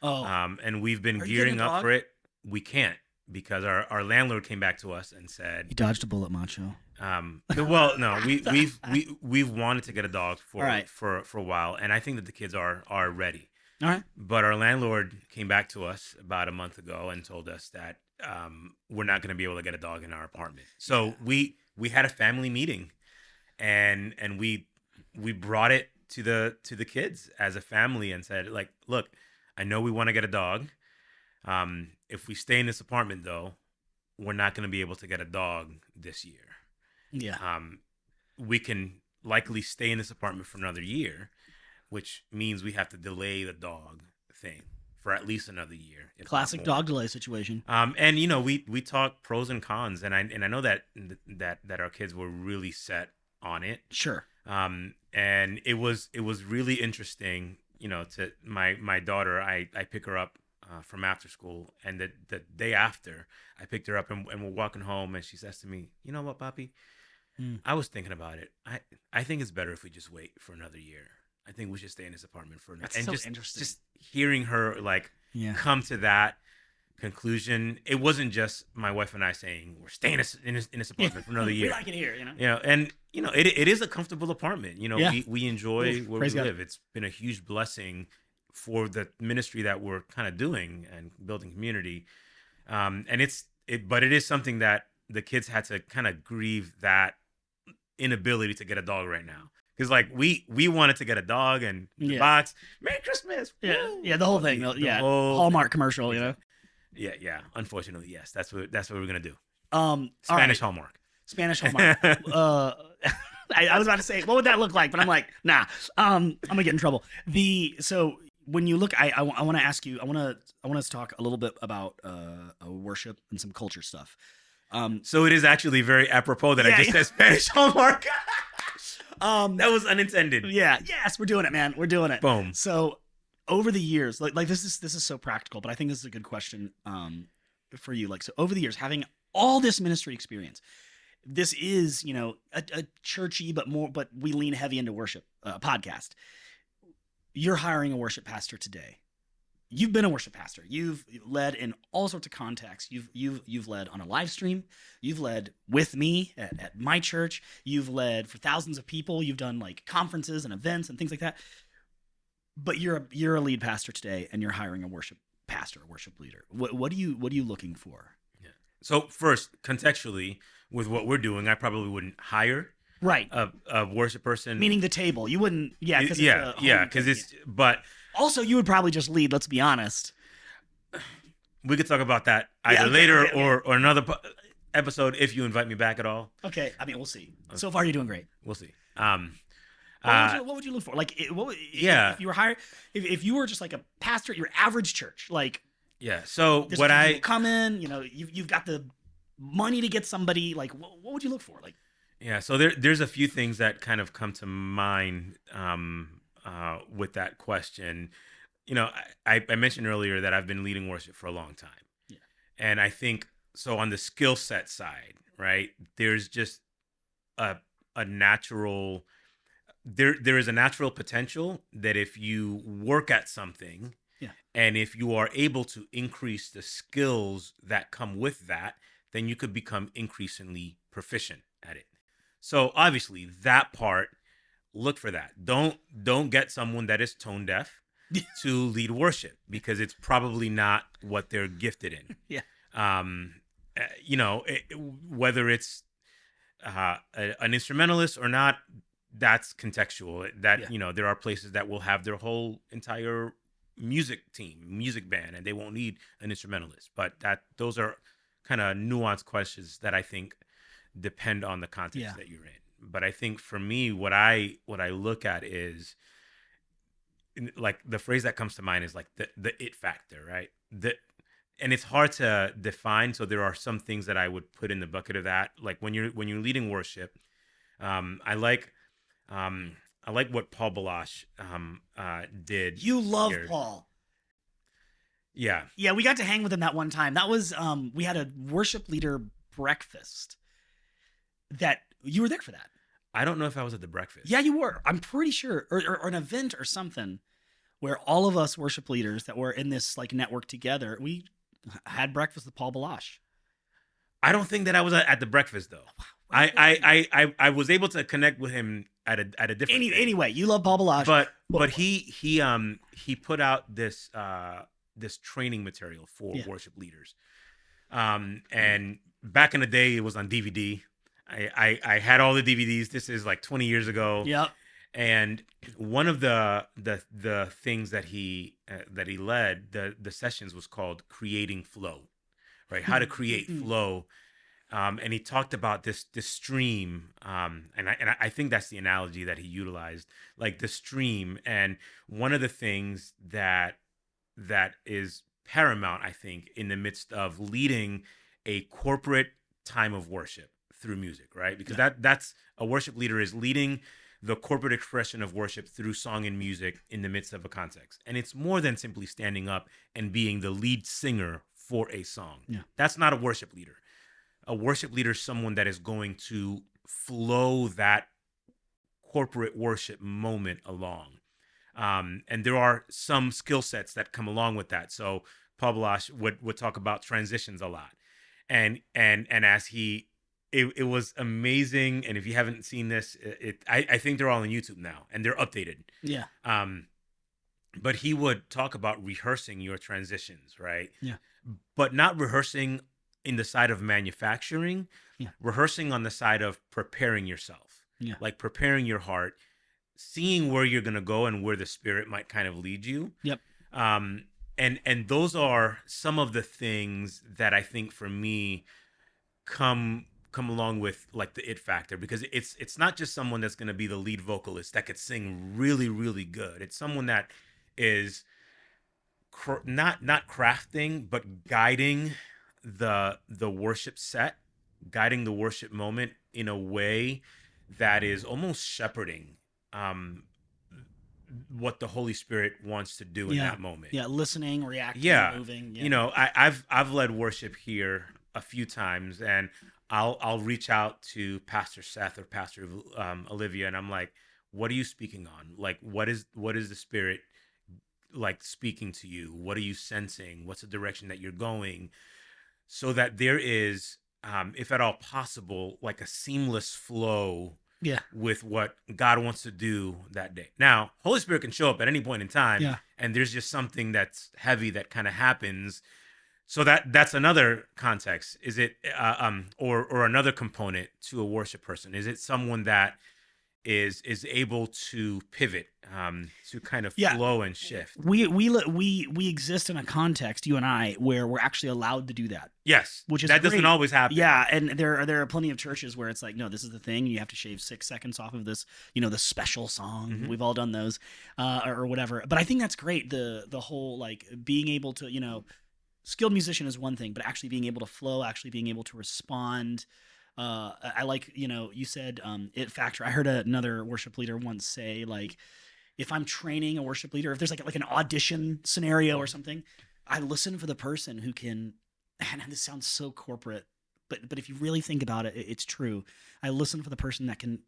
Oh. And we've been Are you gearing getting a up dog? for it. We can't, because our landlord came back to us and said, You dodged a bullet, Macho. well, no, we've wanted to get a dog for a while, and I think that the kids are ready. All right. But our landlord came back to us about a month ago and told us that we're not going to be able to get a dog in our apartment. So we had a family meeting, and we brought it to the kids as a family and said, like, look, I know we want to get a dog. If we stay in this apartment, though, we're not going to be able to get a dog this year. Yeah. We can likely stay in this apartment for another year, which means we have to delay the dog thing for at least another year. Classic dog delay situation. And you know, we talk pros and cons, and I know that our kids were really set on it. Sure. And it was really interesting. You know, to my daughter, I pick her up from after school, and the day after, I picked her up and we're walking home, and she says to me, "You know what, Papi? I was thinking about it. I think it's better if we just wait for another year. I think we should stay in this apartment for another." That's and so interesting. Just hearing her like come to that conclusion, it wasn't just my wife and I saying we're staying in this apartment for another year. We like it here, you know. You know, and you know, it is a comfortable apartment. You know, we enjoy where we live. It's been a huge blessing for the ministry that we're kind of doing and building community. And but it is something that the kids had to kind of grieve that inability to get a dog right now. Because like we wanted to get a dog and the box, Merry Christmas. Yeah, the whole thing. The whole Hallmark commercial, you know. Yeah. Unfortunately, yes. That's what we're gonna do. Spanish Hallmark. Spanish Hallmark. I was about to say, what would that look like? But I'm like, nah. I'm gonna get in trouble. So when you look, I want to ask you. I want to talk a little bit about worship and some culture stuff. So it is actually very apropos that I just said Spanish Hallmark. That was unintended. Yeah. Yes, we're doing it, man. We're doing it. Boom. So over the years, like this is so practical, but I think this is a good question for you. Like, so over the years, having all this ministry experience, this is, you know, a churchy but we lean heavy into worship podcast. You're hiring a worship pastor today. You've been a worship pastor. You've led in all sorts of contexts. You've led on a live stream. You've led with me at my church. You've led for thousands of people. You've done like conferences and events and things like that. But you're a lead pastor today, and you're hiring a worship pastor, a worship leader. What are you looking for? Yeah. So first, contextually, with what we're doing, I probably wouldn't hire a worship person. Meaning the table. You wouldn't. Yeah. Because it's. But also, you would probably just lead. Let's be honest. We could talk about that either later or another episode if you invite me back at all. Okay. I mean, we'll see. So far, you're doing great. We'll see. What would you look for? Like, if you were hired, if you were just like a pastor at your average church, like, So what I come in, you know, you've got the money to get somebody. Like, what would you look for? Like, Yeah, so there's a few things that kind of come to mind with that question. I mentioned earlier that I've been leading worship for a long time. Yeah. And I think so on the skill set side, right? There's just a a natural there is a natural potential that if you work at something Yeah. and if you are able to increase the skills that come with that, then you could become increasingly proficient at it. So obviously that part, look for that. Don't get someone that is tone deaf to lead worship because it's probably not what they're gifted in. Yeah. Whether it's an instrumentalist or not, that's contextual. That Yeah. there are places that will have their whole entire music team, music band, and they won't need an instrumentalist. But those are kind of nuanced questions that I think depend on the context that you're in. But I think for me, what I look at is like the phrase that comes to mind is like the it factor, right? And it's hard to define. So there are some things that I would put in the bucket of that. Like when you're leading worship, I like what Paul Balash did. You love here. Paul. Yeah. Yeah, we got to hang with him that one time. That was we had a worship leader breakfast. That you were there for that. I don't know if I was at the breakfast. Yeah, you were. I'm pretty sure, or an event or something, where all of us worship leaders that were in this like network together, we had breakfast with Paul Balash. I don't think that I was at the breakfast though. I was able to connect with him at a different. Anyway, you love Paul Balash, but he put out this training material for worship leaders, and back in the day it was on DVD. I had all the DVDs. This is like 20 years ago. Yep. And one of the things that he led, the sessions was called Creating Flow, right? How to create flow. And he talked about this stream. And I think that's the analogy that he utilized, like the stream. And one of the things that is paramount, I think, in the midst of leading a corporate time of worship through music, right? Because that's a worship leader is leading the corporate expression of worship through song and music in the midst of a context. And it's more than simply standing up and being the lead singer for a song. Yeah. That's not a worship leader. A worship leader is someone that is going to flow that corporate worship moment along. And there are some skill sets that come along with that. So Paul Balash would talk about transitions a lot. And as it was amazing. And if you haven't seen this, I think they're all on YouTube now and they're updated. Yeah. But he would talk about rehearsing your transitions, right? Yeah. But not rehearsing in the side of manufacturing, rehearsing on the side of preparing yourself. Yeah. Like preparing your heart, seeing where you're going to go and where the Spirit might kind of lead you. Yep. And those are some of the things that I think for me come along with like the it factor, because it's not just someone that's going to be the lead vocalist that could sing really, really good. It's someone that is not crafting, but guiding the worship set, guiding the worship moment in a way that is almost shepherding what the Holy Spirit wants to do in that moment. Yeah, listening, reacting, moving. Yeah. I've led worship here a few times, and I'll reach out to Pastor Seth or Pastor Olivia, and I'm like, what are you speaking on? Like, what is the Spirit like speaking to you? What are you sensing? What's the direction that you're going? So that there is, if at all possible, like a seamless flow with what God wants to do that day. Now, Holy Spirit can show up at any point in time, and there's just something that's heavy that kind of happens. So that's another context. Is it or another component to a worship person? Is it someone that is able to pivot, to kind of flow and shift? We exist in a context, you and I, where we're actually allowed to do that. Yes, which is that doesn't great. always happen. Yeah, and there are plenty of churches where it's like, no, this is the thing. You have to shave 6 seconds off of this, the special song. Mm-hmm. We've all done those, or whatever. But I think that's great. The whole like being able to, skilled musician is one thing, but actually being able to flow, actually being able to respond I like, you said it factor. I heard another worship leader once say, like, if I'm training a worship leader, if there's like an audition scenario or something, I listen for the person who can, and this sounds so corporate, but if you really think about it, it's true. I listen for the person that can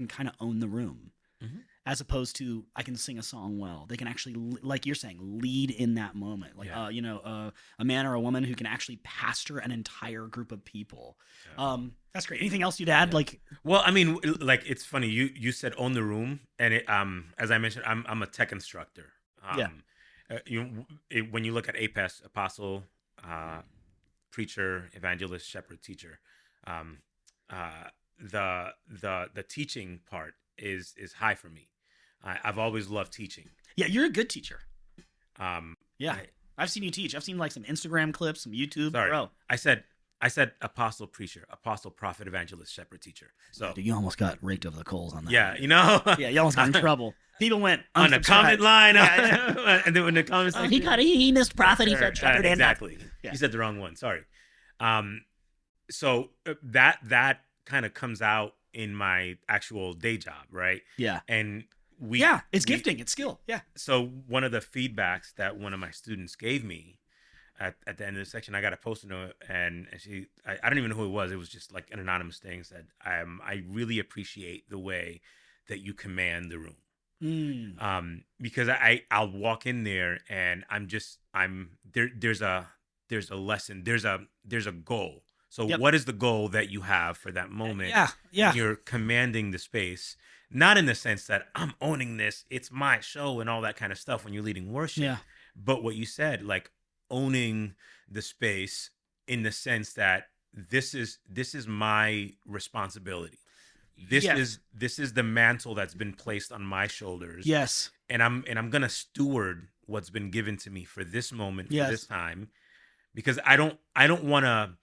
kind of own the room. Mhm. As opposed to, I can sing a song well. They can actually, like you're saying, lead in that moment. Like, Yeah. a man or a woman who can actually pastor an entire group of people. Yeah. That's great. Anything else you'd add? Yeah. Like, Well, I mean, like it's funny. You said own the room, and as I mentioned, I'm a tech instructor. Yeah. When you look at APES, apostle, preacher, evangelist, shepherd, teacher, um, the teaching part is high for me. I've always loved teaching. Yeah, you're a good teacher. Yeah, I- I've seen you teach. I've seen like some Instagram clips, some YouTube. Sorry, Bro, I said apostle, preacher, apostle, prophet, evangelist, shepherd, teacher. So dude, you almost got raked over the coals on that. yeah, Yeah, you almost got in trouble. People went on the unsubscribe. comment line, Yeah, and then in the comments, Oh, he missed prophet. He said shepherd and exactly. Yeah. You said the wrong one. Sorry. So that kind of comes out in my actual day job, right? Yeah. And it's gifting, it's skill. Yeah. So one of the feedbacks that one of my students gave me at the end of the section, I got a Post-it note, and I don't even know who it was. It was just like an anonymous thing. Said, I really appreciate the way that you command the room. Because I'll walk in there and there's a lesson, there's a goal. So what is the goal that you have for that moment? Yeah. You're commanding the space, not in the sense that I'm owning this, it's my show and all that kind of stuff when you're leading worship. Yeah. But what you said, like owning the space in the sense that this is my responsibility. This is the mantle that's been placed on my shoulders. Yes. And I'm gonna steward what's been given to me for this moment, for this time, because I don't want to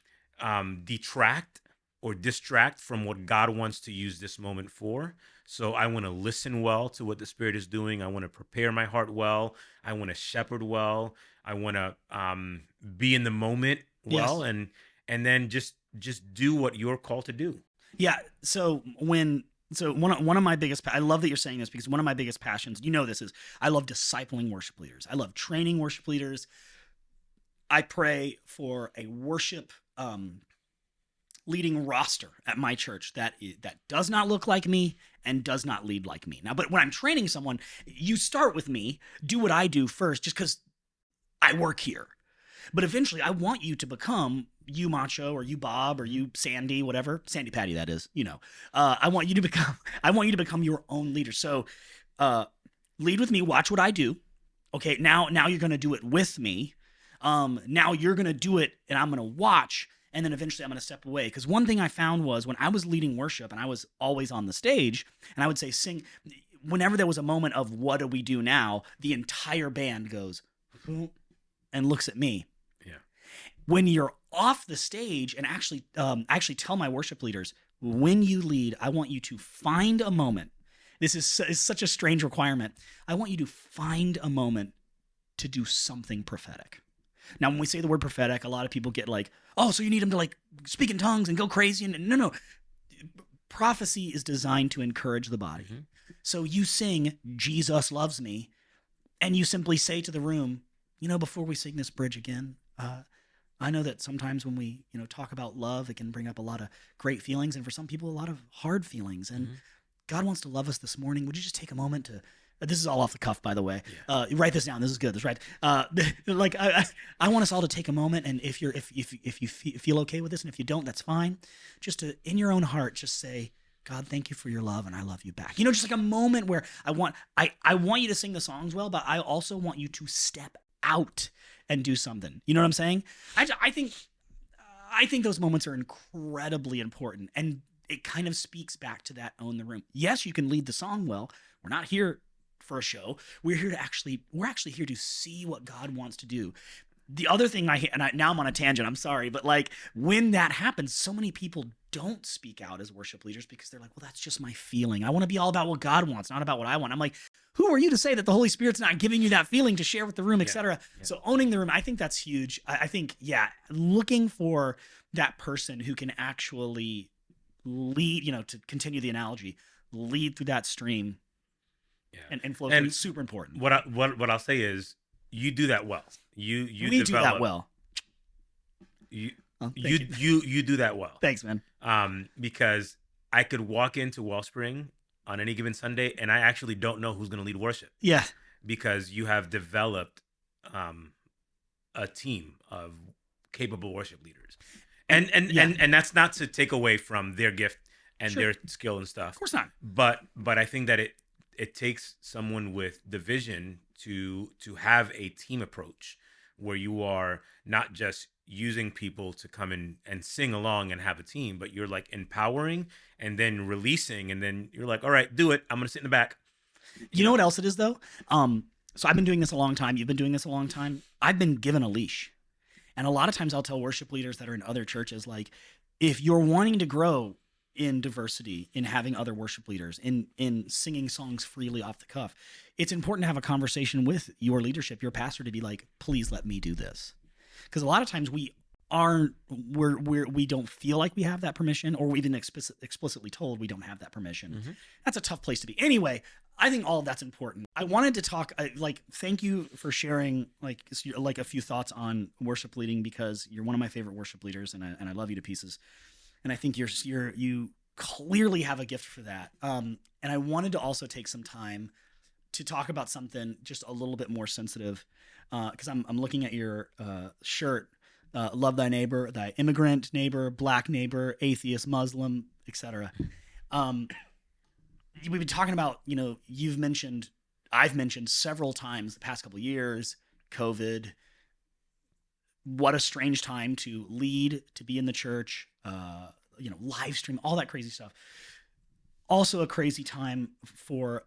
detract or distract from what God wants to use this moment for. So I want to listen well to what the Spirit is doing. I want to prepare my heart well. I want to shepherd well. I want to be in the moment well, and then just do what you're called to do. Yeah. So one of my biggest, I love that you're saying this, because one of my biggest passions, this is, I love discipling worship leaders. I love training worship leaders. I pray for a worship leading roster at my church that does not look like me and does not lead like me. Now, but when I'm training someone, you start with me, do what I do first, just because I work here. But eventually, I want you to become you, Macho, or you, Bob, or you, Sandy, whatever, Sandy Patty, that is. I want you to become your own leader. So, lead with me. Watch what I do. Okay, now you're going to do it with me. Now you're going to do it, and I'm going to watch. And then eventually I'm going to step away. Because one thing I found was when I was leading worship and I was always on the stage, and I would say, sing, whenever there was a moment of what do we do now, the entire band goes and looks at me. Yeah. When you're off the stage, and actually tell my worship leaders, when you lead, I want you to find a moment. This is such a strange requirement. I want you to find a moment to do something prophetic. Now, when we say the word prophetic, a lot of people get like, oh, so you need them to like speak in tongues and go crazy. And no. Prophecy is designed to encourage the body. Mm-hmm. So you sing, Jesus loves me, and you simply say to the room, before we sing this bridge again, I know that sometimes when we, talk about love, it can bring up a lot of great feelings, and for some people, a lot of hard feelings. And God wants to love us this morning. Would you just take a moment to... This is all off the cuff, by the way. Yeah. Write this down. This is good. This is right. I want us all to take a moment, and if you feel okay with this, and if you don't, that's fine. Just to, in your own heart, just say, God, thank you for your love, and I love you back. Just like a moment where I want you to sing the songs well, but I also want you to step out and do something. You know what I'm saying? I think those moments are incredibly important, and it kind of speaks back to that own the room. Yes, you can lead the song well. We're not here for a show. We're actually here to see what God wants to do. The other thing now I'm on a tangent, I'm sorry, but like when that happens, so many people don't speak out as worship leaders because they're like, well, that's just my feeling. I want to be all about what God wants, not about what I want. I'm like, who are you to say that the Holy Spirit's not giving you that feeling to share with the room, etc.? Yeah. So owning the room, I think that's huge. I think, looking for that person who can actually lead, to continue the analogy, lead through that stream and flow through. It's super important. What I'll say is you do that well. We do that well. You do that well. Thanks, man. Because I could walk into Wellspring on any given Sunday and I actually don't know who's going to lead worship. Yeah. Because you have developed a team of capable worship leaders. And that's not to take away from their gift and their skill and stuff. Of course not. But I think that it takes someone with the vision to have a team approach where you are not just using people to come in and sing along and have a team, but you're like empowering and then releasing, and then you're like, all right, do it. I'm going to sit in the back. You know what else it is though? So I've been doing this a long time. You've been doing this a long time. I've been given a leash. And a lot of times I'll tell worship leaders that are in other churches, like, if you're wanting to grow in diversity, in having other worship leaders, in singing songs freely off the cuff, it's important to have a conversation with your leadership, your pastor, to be like, please let me do this. Because a lot of times we don't feel like we have that permission, or we've been explicitly told we don't have that permission. Mm-hmm. That's a tough place to be. Anyway, I think all of that's important. I wanted to talk, thank you for sharing like a few thoughts on worship leading, because you're one of my favorite worship leaders, and I love you to pieces. And I think you clearly have a gift for that. And I wanted to also take some time to talk about something just a little bit more sensitive, because I'm looking at your shirt. Love thy neighbor, thy immigrant neighbor, black neighbor, atheist, Muslim, etc. We've been talking about, I've mentioned several times the past couple of years, COVID. What a strange time to lead, to be in the church, live stream, all that crazy stuff. Also a crazy time for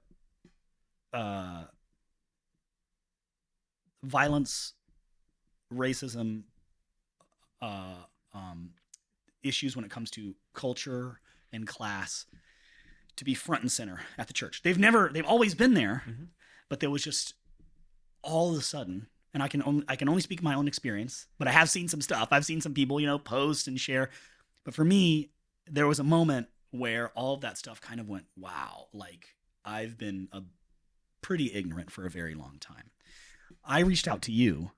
violence, racism, issues when it comes to culture and class to be front and center at the church. They've always been there, mm-hmm. but there was just all of a sudden, and I can only speak my own experience, but I have seen some stuff. I've seen some people, post and share. But for me, there was a moment where all of that stuff kind of went, wow, like I've been pretty ignorant for a very long time. I reached out to you.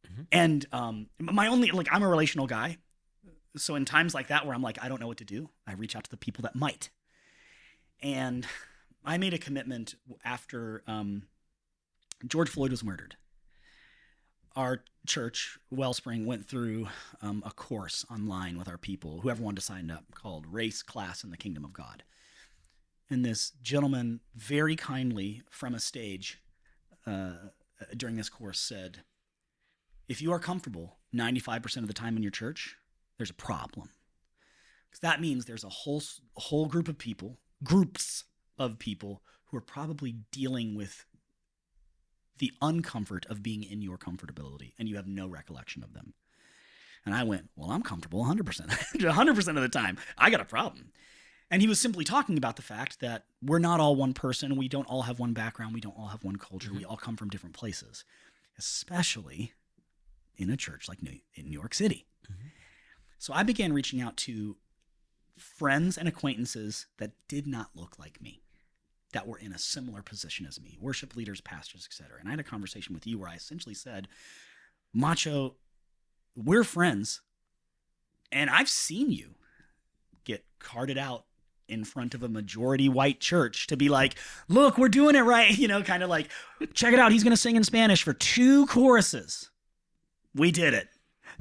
Mm-hmm. And I'm a relational guy. So in times like that where I'm like, I don't know what to do, I reach out to the people that might. And I made a commitment after George Floyd was murdered. Our church, Wellspring, went through a course online with our people, whoever wanted to sign up, called Race, Class, and the Kingdom of God. And this gentleman very kindly from a stage during this course said, if you are comfortable 95% of the time in your church, there's a problem. Because that means there's a whole groups of people who are probably dealing with the uncomfort of being in your comfortability, and you have no recollection of them. And I went, well, I'm comfortable 100%. 100% of the time. I got a problem. And he was simply talking about the fact that we're not all one person. We don't all have one background. We don't all have one culture. Mm-hmm. We all come from different places, especially in a church like in New York City. Mm-hmm. So I began reaching out to friends and acquaintances that did not look like me, that were in a similar position as me, worship leaders, pastors, etc. And I had a conversation with you where I essentially said, Macho, we're friends, and I've seen you get carted out in front of a majority white church to be like, look, we're doing it right. Kind of like, check it out. He's going to sing in Spanish for 2 choruses. We did it.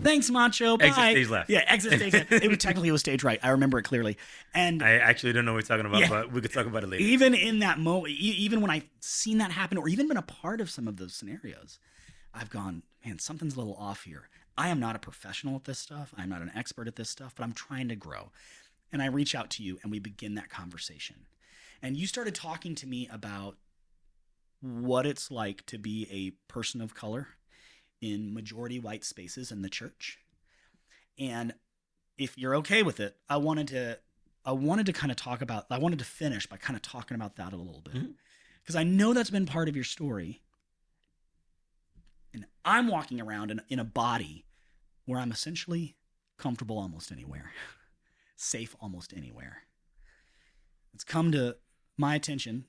Thanks, Macho. Bye. Exit stage left. Yeah, exit stage left. It was stage right. I remember it clearly. And I actually don't know what you're talking about, but we could talk about it later. Even in that moment, even when I've seen that happen, or even been a part of some of those scenarios, I've gone, man, something's a little off here. I am not a professional at this stuff. I'm not an expert at this stuff, but I'm trying to grow. And I reach out to you, and we begin that conversation. And you started talking to me about what it's like to be a person of color in majority white spaces in the church. And if you're okay with it, I wanted to kind of talk about, I wanted to finish by kind of talking about that a little bit. Because I know that's been part of your story. And I'm walking around in a body where I'm essentially comfortable almost anywhere. safe almost anywhere. It's come to my attention,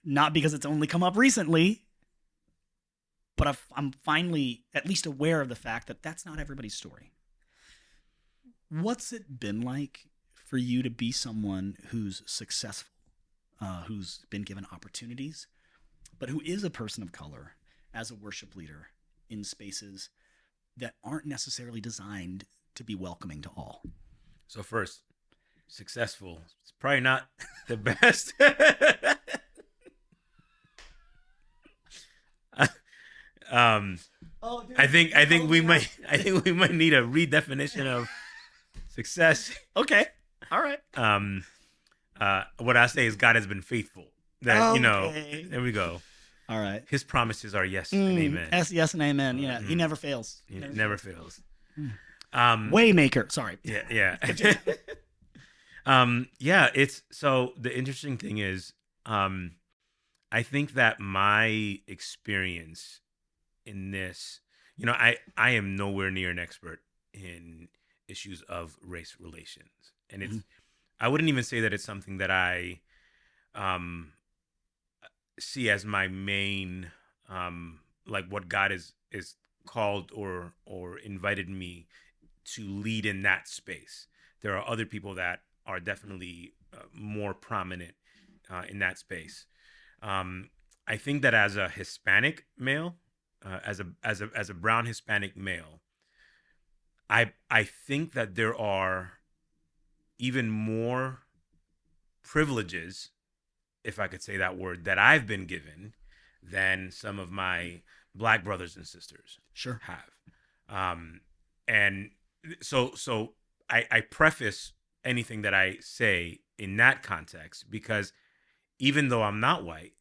not because it's only come up recently, but I'm finally at least aware of the fact that that's not everybody's story. What's it been like for you to be someone who's successful, who's been given opportunities, but who is a person of color as a worship leader in spaces that aren't necessarily designed to be welcoming to all? So first, successful. It's probably not the best. I think we might need a redefinition of success. Okay. All right. What I say is God has been faithful. That there we go. All right. His promises are yes and amen. Yes and amen. Yeah, he never fails. He never fails. Waymaker. Sorry. Yeah. It's so the interesting thing is, I think that my experience in this, I am nowhere near an expert in issues of race relations, and it's I wouldn't even say that it's something that I see as my main like what God is called or invited me to lead in that space. There are other people that are definitely more prominent in that space. I think that as a Hispanic male, as a brown Hispanic male, I think that there are even more privileges, if I could say that word, that I've been given than some of my Black brothers and sisters have. And so I preface anything that I say in that context, because even though I'm not white,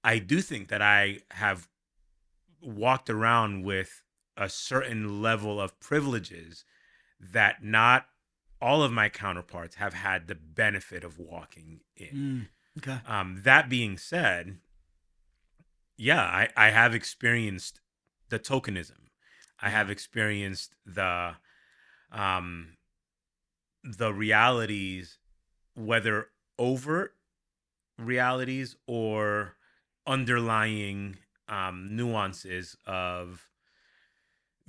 I do think that I have walked around with a certain level of privileges that not all of my counterparts have had the benefit of walking in. Okay. That being said, yeah, I have experienced the tokenism. I have experienced the realities, whether overt realities or underlying nuances of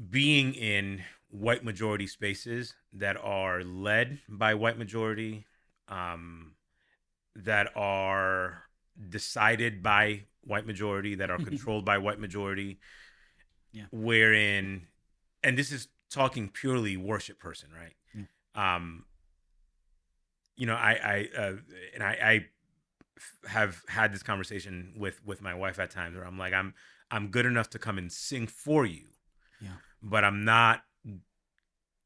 being in white majority spaces that are led by white majority, that are decided by white majority, that are controlled by white majority, wherein, and this is talking purely worship person, right? I have had this conversation with my wife at times where I'm like, I'm good enough to come and sing for you, but I'm not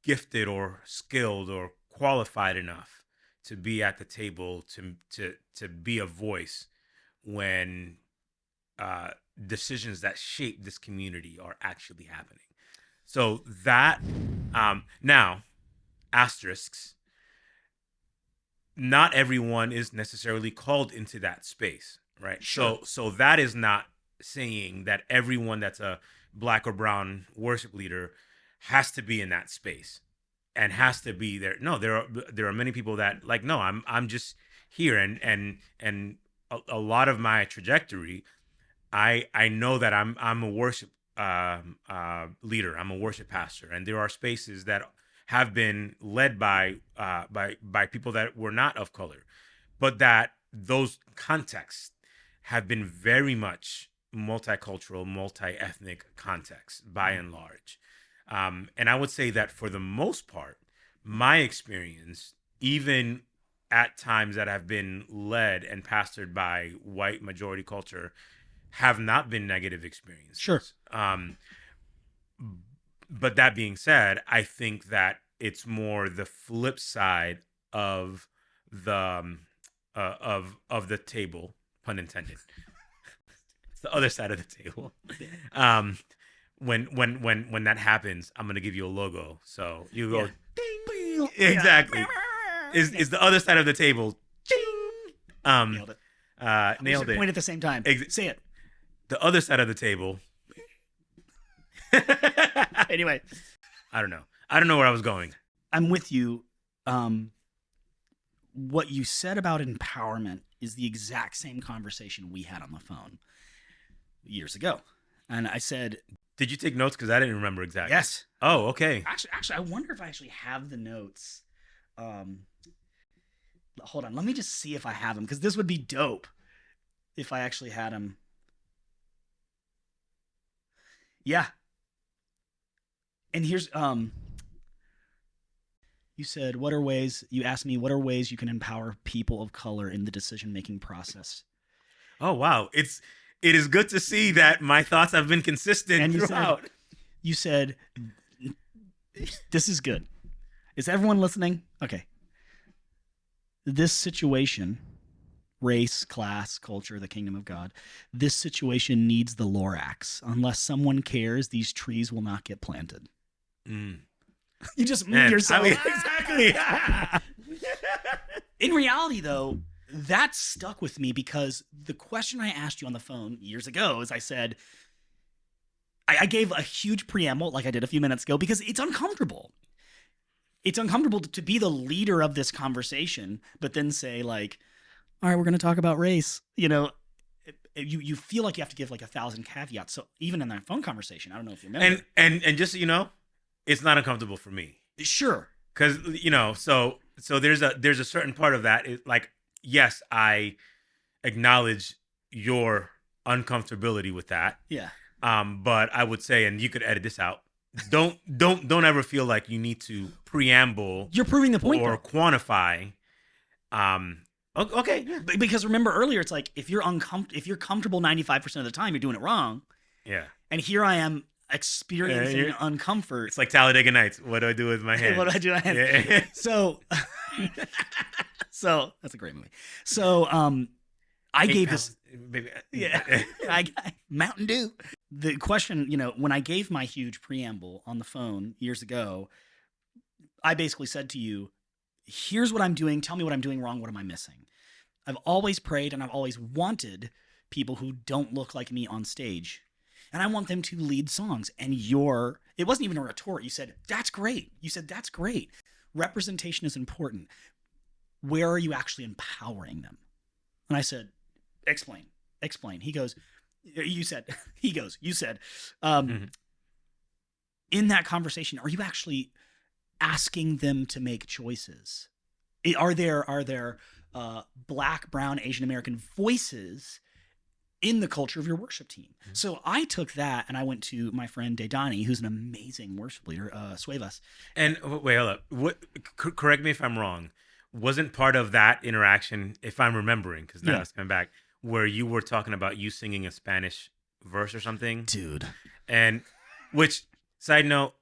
gifted or skilled or qualified enough to be at the table to be a voice when decisions that shape this community are actually happening. So that now, asterisks, not everyone is necessarily called into that space, right? Sure. So that is not saying that everyone that's a Black or brown worship leader has to be in that space and has to be there. No, there are many people that like, no, I'm just here, and a lot of my trajectory, I know that I'm a worship leader, I'm a worship pastor, and there are spaces that have been led by people that were not of color, but that those contexts have been very much multicultural, multi-ethnic contexts by and large. And I would say that for the most part, my experience, even at times that have been led and pastored by white majority culture, have not been negative experiences. Sure. But that being said, I think that it's more the flip side of the table, pun intended. It's the other side of the table. When that happens, I'm gonna give you a logo. So you go ding. Exactly. Is the other side of the table. Ding. Nailed it. Nailed it. Point at the same time. Say it. The other side of the table. Anyway, I don't know where I was going. I'm with you. what you said about empowerment is the exact same conversation we had on the phone years ago. And I said, did you take notes? Because I didn't remember exactly. yes. Oh, okay. Actually, I wonder if I actually have the notes. Hold on. Let me just see if I have them, because this would be dope if I actually had them. Yeah. And here's, you said, you asked me, what are ways you can empower people of color in the decision-making process? Oh, wow. It is good to see that my thoughts have been consistent And throughout. You said, this is good. Is everyone listening? Okay. This situation, race, class, culture, the kingdom of God, this situation needs the Lorax. Unless someone cares, these trees will not get planted. Mm. You just move yourself. Exactly. In reality, though, that stuck with me because the question I asked you on the phone years ago is I said, I gave a huge preamble like I did a few minutes ago because it's uncomfortable. It's uncomfortable to be the leader of this conversation, but then say like, all right, we're going to talk about race. You know, you feel like you have to give like 1,000 caveats. So even in that phone conversation, I don't know if you remember. And just so you know, it's not uncomfortable for me. Sure. Because, you know, so there's a certain part of that. Like, yes, I acknowledge your uncomfortability with that. Yeah. But I would say, and you could edit this out, don't ever feel like you need to preamble. You're proving the point, or quantify. Okay. Yeah. Because remember earlier, it's like if you're comfortable 95% of the time, you're doing it wrong. Yeah. And here I am experiencing uncomfort. It's like Talladega Nights. What do I do with my hands? What do I do with my hands? Yeah. So that's a great movie. So I gave this. Baby. Yeah. Mountain Dew. The question, you know, when I gave my huge preamble on the phone years ago, I basically said to you, here's what I'm doing. Tell me what I'm doing wrong. What am I missing? I've always prayed and I've always wanted people who don't look like me on stage. And I want them to lead songs. And it wasn't even a retort. You said, that's great. That's great. Representation is important. Where are you actually empowering them? And I said, explain. You said, in that conversation, are you actually asking them to make choices? Are there Black, brown, Asian American voices in the culture of your worship team? Mm-hmm. So I took that and I went to my friend Dedani, who's an amazing worship leader, Suevas. And wait, hold up. Correct me if I'm wrong. Wasn't part of that interaction, if I'm remembering, because now it's coming back, where you were talking about you singing a Spanish verse or something? Dude. And which, side note,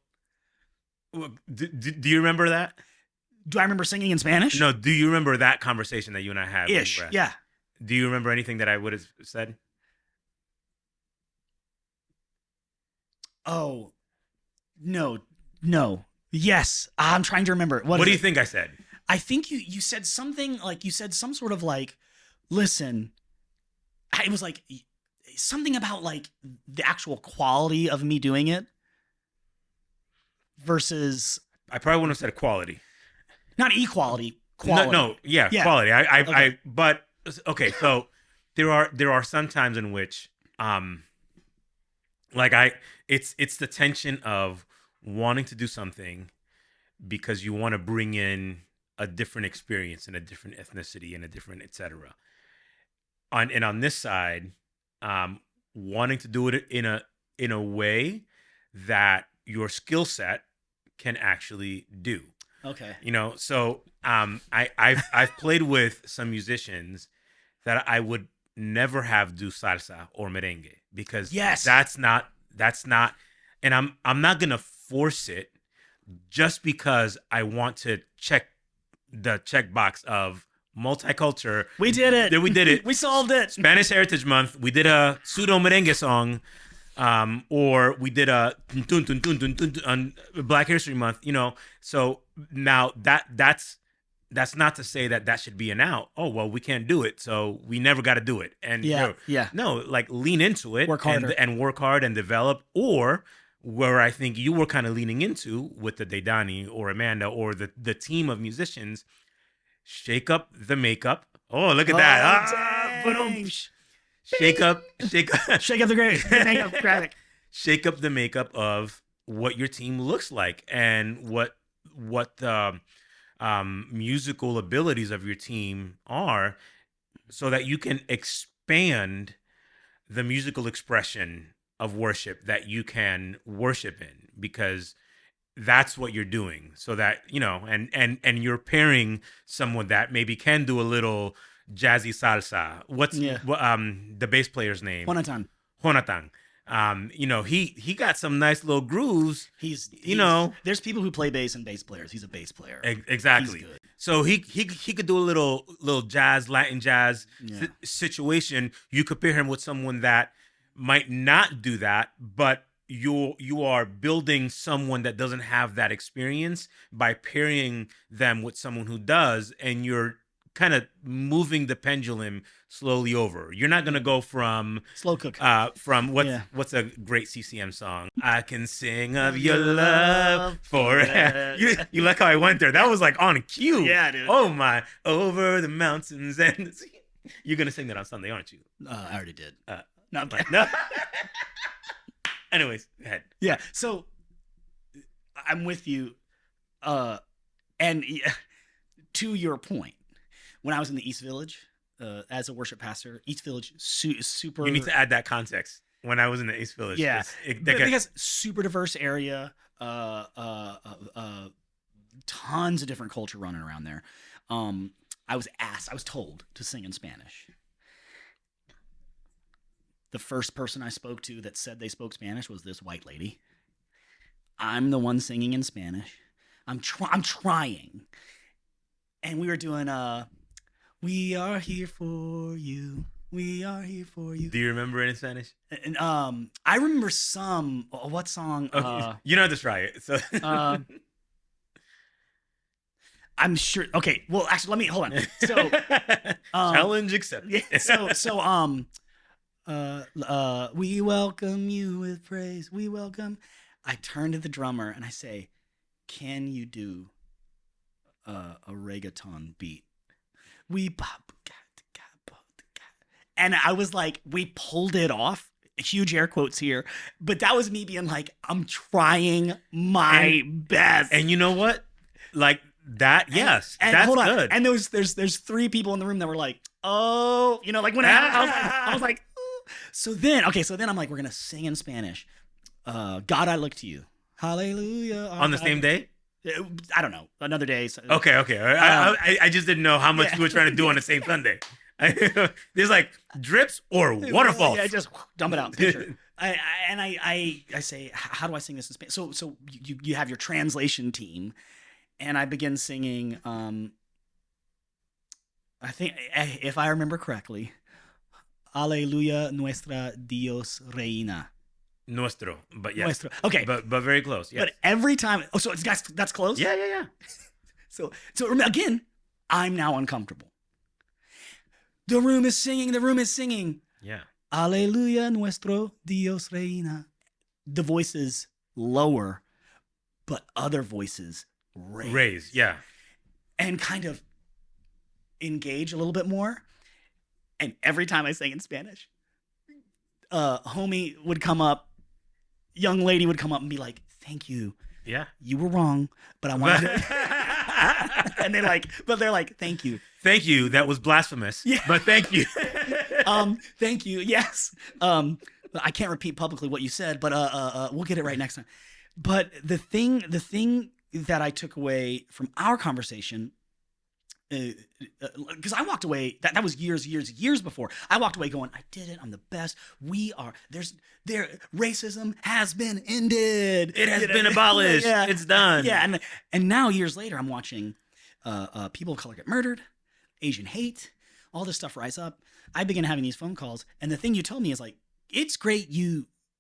do you remember that? Do I remember singing in Spanish? No, do you remember that conversation that you and I had? Ish, yeah. Do you remember anything that I would have said? Oh, no. Yes, I'm trying to remember. What do you think I said? I think you said something like, you said some sort of like, listen, it was like something about like the actual quality of me doing it versus. I probably wouldn't have said quality. Not equality, quality. No, quality. Okay. But okay, so there are some times in which, it's the tension of wanting to do something because you want to bring in a different experience and a different ethnicity and a different et cetera. On this side, wanting to do it in a way that your skill set can actually do. Okay. You know, so I've played with some musicians that I would never have do salsa or merengue because that's not, and I'm not gonna force it just because I want to check the checkbox of multicultural. We did it. We did it. We solved it. Spanish Heritage Month. We did a pseudo merengue song, or we did a on Black History Month. You know, so now that's not to say that should be an out. Oh well, we can't do it, so we never got to do it. And no, like lean into it, work harder, and work hard and develop. Or where I think you were kind of leaning into with the Dedani or Amanda or the team of musicians, shake up the makeup. Oh, look at that. Dang. Shake up Shake up the makeup graphic. Shake up the makeup of what your team looks like and what the musical abilities of your team are, so that you can expand the musical expression of worship that you can worship in, because that's what you're doing. So that, and you're pairing someone that maybe can do a little jazzy salsa. What's the bass player's name? Jonathan. He got some nice little grooves. He's there's people who play bass and bass players. He's a bass player. Exactly. He's good. So he could do a little jazz, Latin jazz situation. You could pair him with someone that might not do that, but you are building someone that doesn't have that experience by pairing them with someone who does, and you're kind of moving the pendulum slowly over. You're not gonna go from slow cook from what's a great CCM song? I can sing of your love forever. You like how I went there? That was like on cue. Yeah, dude. Oh my, over the mountains and you're gonna sing that on Sunday, aren't you? I already did. Not no. Anyways, go ahead. Yeah. So I'm with you, and to your point, when I was in the East Village as a worship pastor, East Village super. You need to add that context. When I was in the East Village, yeah, because super diverse area, tons of different culture running around there. I was told to sing in Spanish. The first person I spoke to that said they spoke Spanish was this white lady. I'm the one singing in Spanish. I'm trying. And we were doing we are here for you. We are here for you. Do you remember it in Spanish? And I remember some. What song? Okay. You don't have to try it. So I'm sure. Okay. Well, actually, let me hold on. So challenge accepted. Yeah. So we welcome you with praise. We welcome. I turn to the drummer and I say, "Can you do a reggaeton beat?" And I was like, we pulled it off. Huge air quotes here, but that was me being like, I'm trying my best. And you know what? Like that, yes, and that's hold on. good. And there's three people in the room that were like, oh, like when I was like, oh. So then I'm like, we're gonna sing in Spanish. God, I look to you. Hallelujah. On the same day? I don't know. Another day. So, okay. I just didn't know how much we were trying to do on the same Sunday. There's like drips or waterfalls. Yeah, just dump it out. Picture. I say, how do I sing this in Spanish? So you have your translation team, and I begin singing. I think if I remember correctly, Aleluya nuestra Dios reina. Nuestro, but yes. Nuestro. Okay, but very close. Yes. But every time, so that's close. Yeah. So again, I'm now uncomfortable. The room is singing. Yeah. Aleluya nuestro Dios reina. The voices lower, but other voices raise. Yeah. And kind of engage a little bit more. And every time I sang in Spanish, homie would come up, young lady would come up and be like, "Thank you. Yeah. You were wrong, but I wanted to." And they're like, "Thank you. Thank you. That was blasphemous. Yeah. But thank you." Thank you. Yes. I can't repeat publicly what you said, but we'll get it right next time. But the thing that I took away from our conversation, because I walked away, that was years before. I walked away going, I did it. I'm the best. Racism has been ended. It has been abolished. Yeah. It's done. Yeah. And now years later, I'm watching people of color get murdered, Asian hate, all this stuff rise up. I begin having these phone calls. And the thing you told me is like, it's great.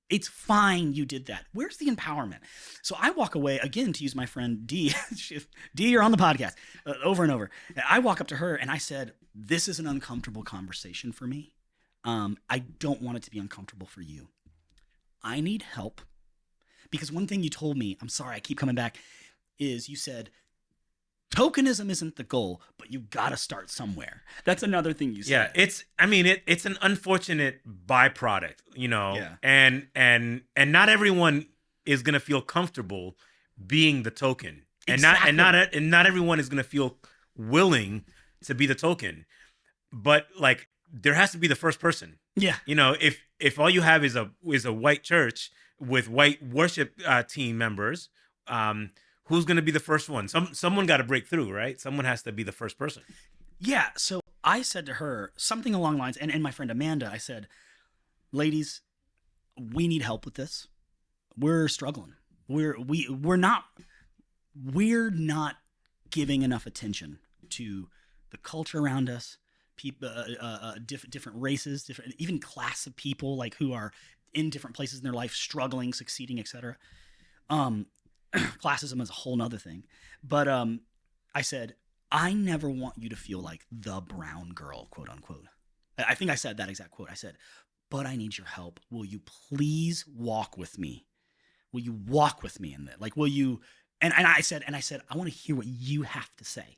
It's fine you did that. Where's the empowerment? So I walk away, again, to use my friend D. D, you're on the podcast, over and over. I walk up to her and I said, this is an uncomfortable conversation for me. I don't want it to be uncomfortable for you. I need help. Because one thing you told me, I'm sorry, I keep coming back, is you said, Tokenism isn't the goal, but you got to start somewhere. That's another thing you said. Yeah, it's an unfortunate byproduct, Yeah. and not everyone is gonna feel comfortable being the token, Exactly. and not everyone is gonna feel willing to be the token, but like there has to be the first person. Yeah. If all you have is a white church with white worship team members, who's gonna be the first one? Someone got to break through, right? Someone has to be the first person. Yeah. So I said to her something along the lines, and my friend Amanda, I said, ladies, we need help with this. We're struggling. We're not giving enough attention to the culture around us, people, different races, different even class of people like who are in different places in their life, struggling, succeeding, etc. Classism is a whole nother thing. But I said, I never want you to feel like the brown girl, quote unquote. I think I said that exact quote. I said, but I need your help. Will you please walk with me? Will you walk with me in that? Like, will you? And I said, I want to hear what you have to say.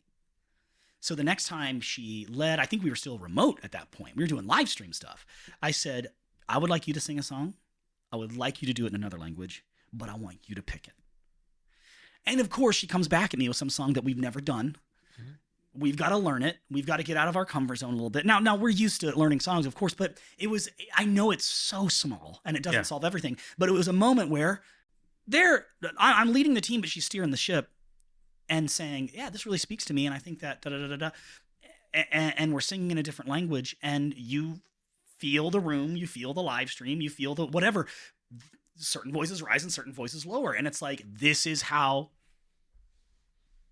So the next time she led, I think we were still remote at that point. We were doing live stream stuff. I said, I would like you to sing a song. I would like you to do it in another language, but I want you to pick it. And of course, she comes back at me with some song that we've never done. Mm-hmm. We've got to learn it. We've got to get out of our comfort zone a little bit. Now we're used to learning songs, of course, but I know it's so small and it doesn't solve everything, but it was a moment where I'm leading the team, but she's steering the ship and saying, yeah, this really speaks to me. And I think that and we're singing in a different language, and you feel the room, you feel the live stream, you feel the whatever, certain voices rise and certain voices lower. And it's like, this is how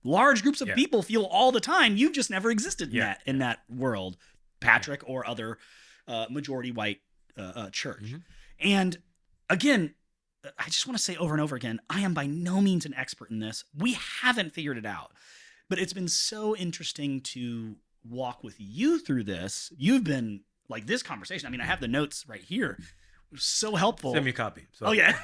large groups of people feel all the time. You've just never existed in that world, Patrick, or other majority white church. Mm-hmm. And again, I just want to say over and over again, I am by no means an expert in this. We haven't figured it out, but it's been so interesting to walk with you through this. You've been like this conversation. I mean, I have the notes right here. So helpful. Send me a copy. So. Oh yeah.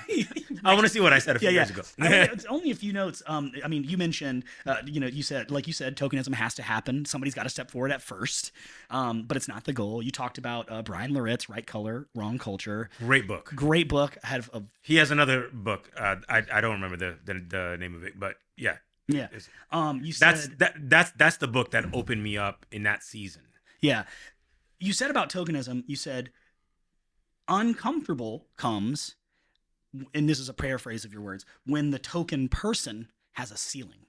I want to see what I said a few years ago. I mean, it's only a few notes. I mean, you mentioned, you said, tokenism has to happen. Somebody's got to step forward at first, but it's not the goal. You talked about Brian Lorett's Right Color, Wrong Culture. Great book. He has another book. I don't remember the name of it, but yeah. Yeah. You said that's the book that opened me up in that season. Yeah. You said about tokenism, you said, uncomfortable comes, and this is a paraphrase of your words, when the token person has a ceiling.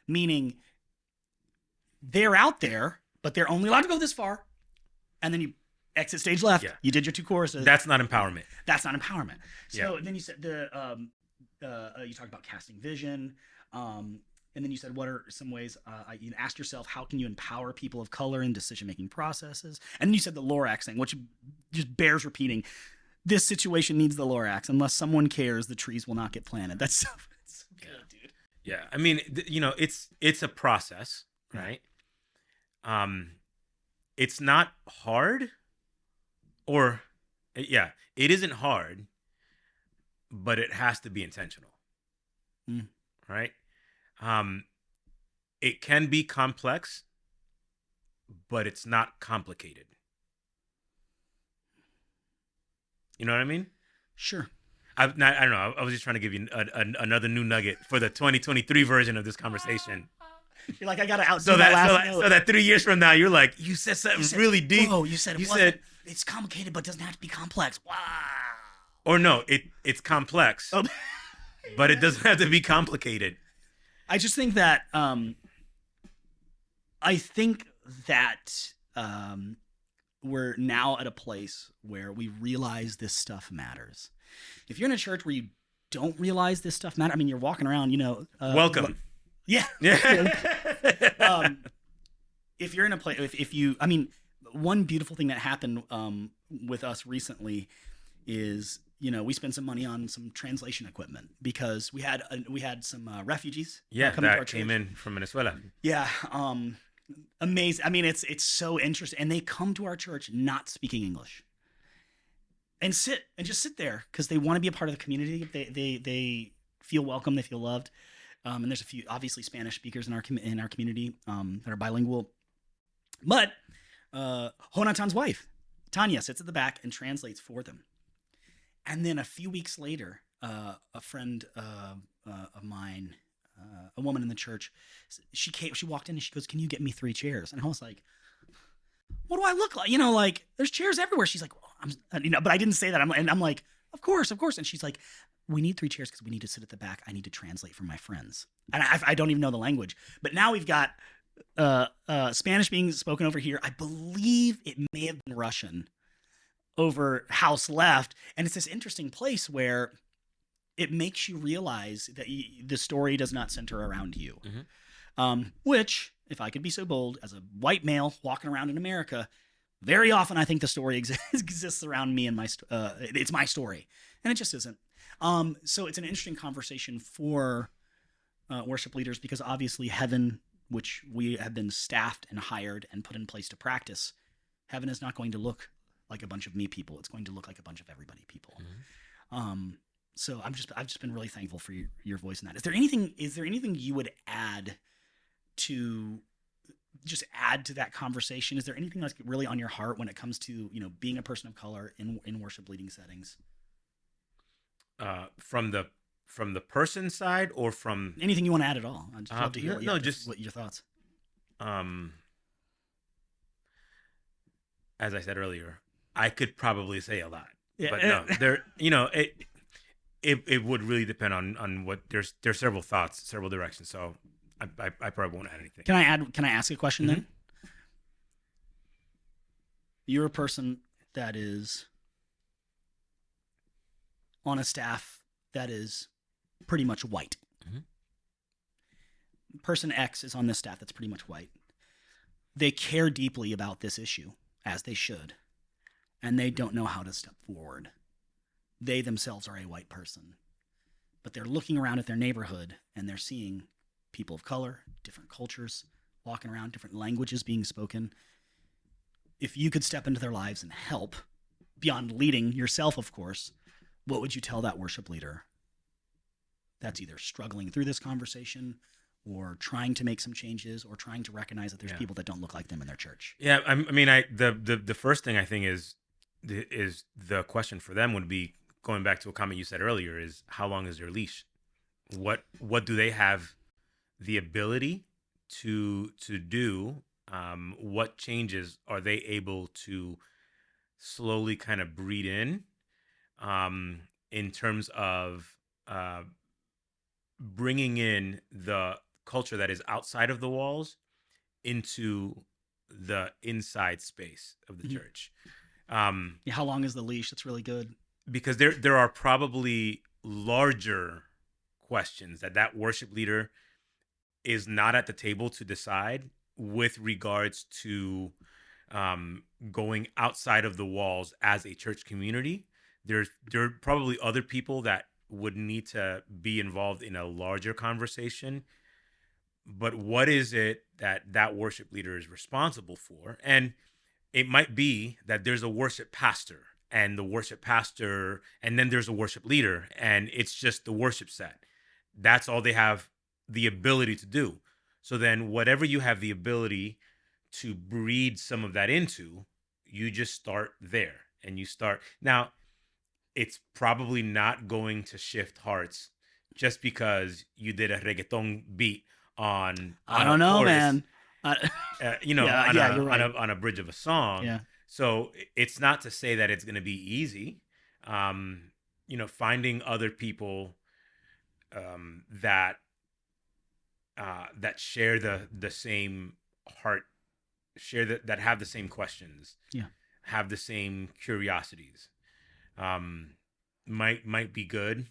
Meaning they're out there, but they're only allowed to go this far. And then you exit stage left. Yeah. You did your 2 choruses. That's not empowerment. So then you said you talked about casting vision. And then you said, what are some ways, you asked yourself, how can you empower people of color in decision-making processes? And then you said the Lorax thing, which just bears repeating. This situation needs the Lorax. Unless someone cares, the trees will not get planted. That's so good, dude. Yeah. I mean, it's a process, right? It's not hard it isn't hard, but it has to be intentional, right? It can be complex, but it's not complicated. You know what I mean? Sure. I don't know. I was just trying to give you another new nugget for the 2023 version of this conversation. You're like, I got to outdo my last note. So that 3 years from now, you're like, you said something really deep. Oh, you said it's complicated, but doesn't have to be complex. Wow. Or no, it's complex, but it doesn't have to be complicated. I just think that we're now at a place where we realize this stuff matters. If you're in a church where you don't realize this stuff matters, I mean, you're walking around, welcome. Yeah. If you're in a place, one beautiful thing that happened with us recently is, we spent some money on some translation equipment because we had some refugees. Yeah, that came in from Venezuela. Yeah, amazing. I mean, it's so interesting, and they come to our church not speaking English, and just sit there because they want to be a part of the community. They feel welcome. They feel loved. And there's a few obviously Spanish speakers in our community that are bilingual. But Jonatan's wife, Tanya, sits at the back and translates for them. And then a few weeks later, a friend of mine, a woman in the church, she walked in and she goes, "Can you get me 3 chairs?" And I was like, "What do I look like? Like there's chairs everywhere." She's like, but I didn't say that. I'm like, of course. And she's like, "We need 3 chairs because we need to sit at the back. I need to translate for my friends." And I don't even know the language. But now we've got Spanish being spoken over here. I believe it may have been Russian over house left. And it's this interesting place where it makes you realize that the story does not center around you. Which, if I could be so bold, as a white male walking around in America, very often I think the story exists around me and it's my story. And it just isn't. So it's an interesting conversation for worship leaders, because obviously heaven, which we have been staffed and hired and put in place to practice, heaven is not going to look like a bunch of me people. It's going to look like a bunch of everybody people. So I've just been really thankful for your voice in that. Is there anything you would add to that conversation? Is there anything that's really on your heart when it comes to being a person of color in worship leading settings? From the person side, or from anything you want to add at all? I'd just love to hear what your thoughts. As I said earlier, I could probably say a lot, Yeah. but no, it would really depend on what there's several thoughts, several directions. So I probably won't add anything. Can I ask a question then? You're a person that is on a staff that is pretty much white. Person X is on this staff that's pretty much white. They care deeply about this issue, as they should, and they don't know how to step forward. They themselves are a white person, but they're looking around at their neighborhood and they're seeing people of color, different cultures walking around, different languages being spoken. If you could step into their lives and help, beyond leading yourself, of course, what would you tell that worship leader that's either struggling through this conversation or trying to make some changes or trying to recognize that there's people that don't look like them in their church? Yeah, the first thing I think is the question for them would be, going back to a comment you said earlier, is how long is their leash? What do they have the ability to do? What changes are they able to slowly kind of breed in terms of bringing in the culture that is outside of the walls into the inside space of the church? How long is the leash? That's really good. Because there are probably larger questions that worship leader is not at the table to decide with regards to going outside of the walls as a church community. There are probably other people that would need to be involved in a larger conversation. But what is it that worship leader is responsible for? And it might be that there's a worship pastor, and the worship pastor, and then there's a worship leader, and it's just the worship set. That's all they have the ability to do. So then whatever you have the ability to breed some of that into, you just start there. And you start. Now, it's probably not going to shift hearts just because you did a reggaeton beat on I don't know, chorus, man. On a bridge of a song. Yeah. So it's not to say that it's going to be easy. Finding other people that share the same heart, that have the same questions, have the same curiosities, might be good.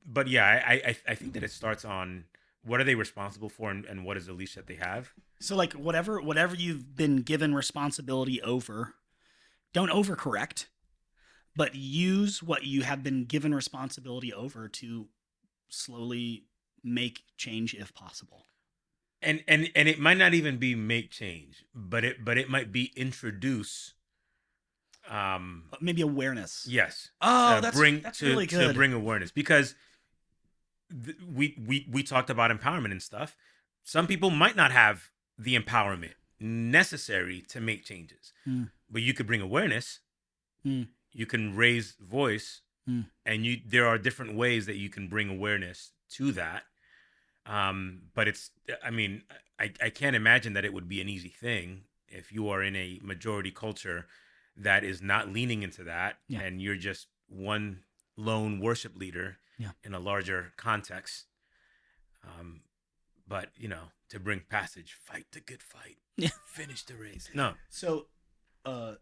But yeah, I think that it starts on what are they responsible for, and what is the leash that they have. So like whatever you've been given responsibility over, don't overcorrect, but use what you have been given responsibility over to slowly make change if possible. And it might not even be make change, but it might be introduce maybe awareness. Yes. Oh, that's really good. To bring awareness, because we talked about empowerment and stuff. Some people might not have the empowerment necessary to make changes, but you could bring awareness. You can raise voice, and there are different ways that you can bring awareness to that. But I can't imagine that it would be an easy thing if you are in a majority culture that is not leaning into that, and you're just one lone worship leader in a larger context. But to bring passage, fight the good fight, finish the race. No. So, I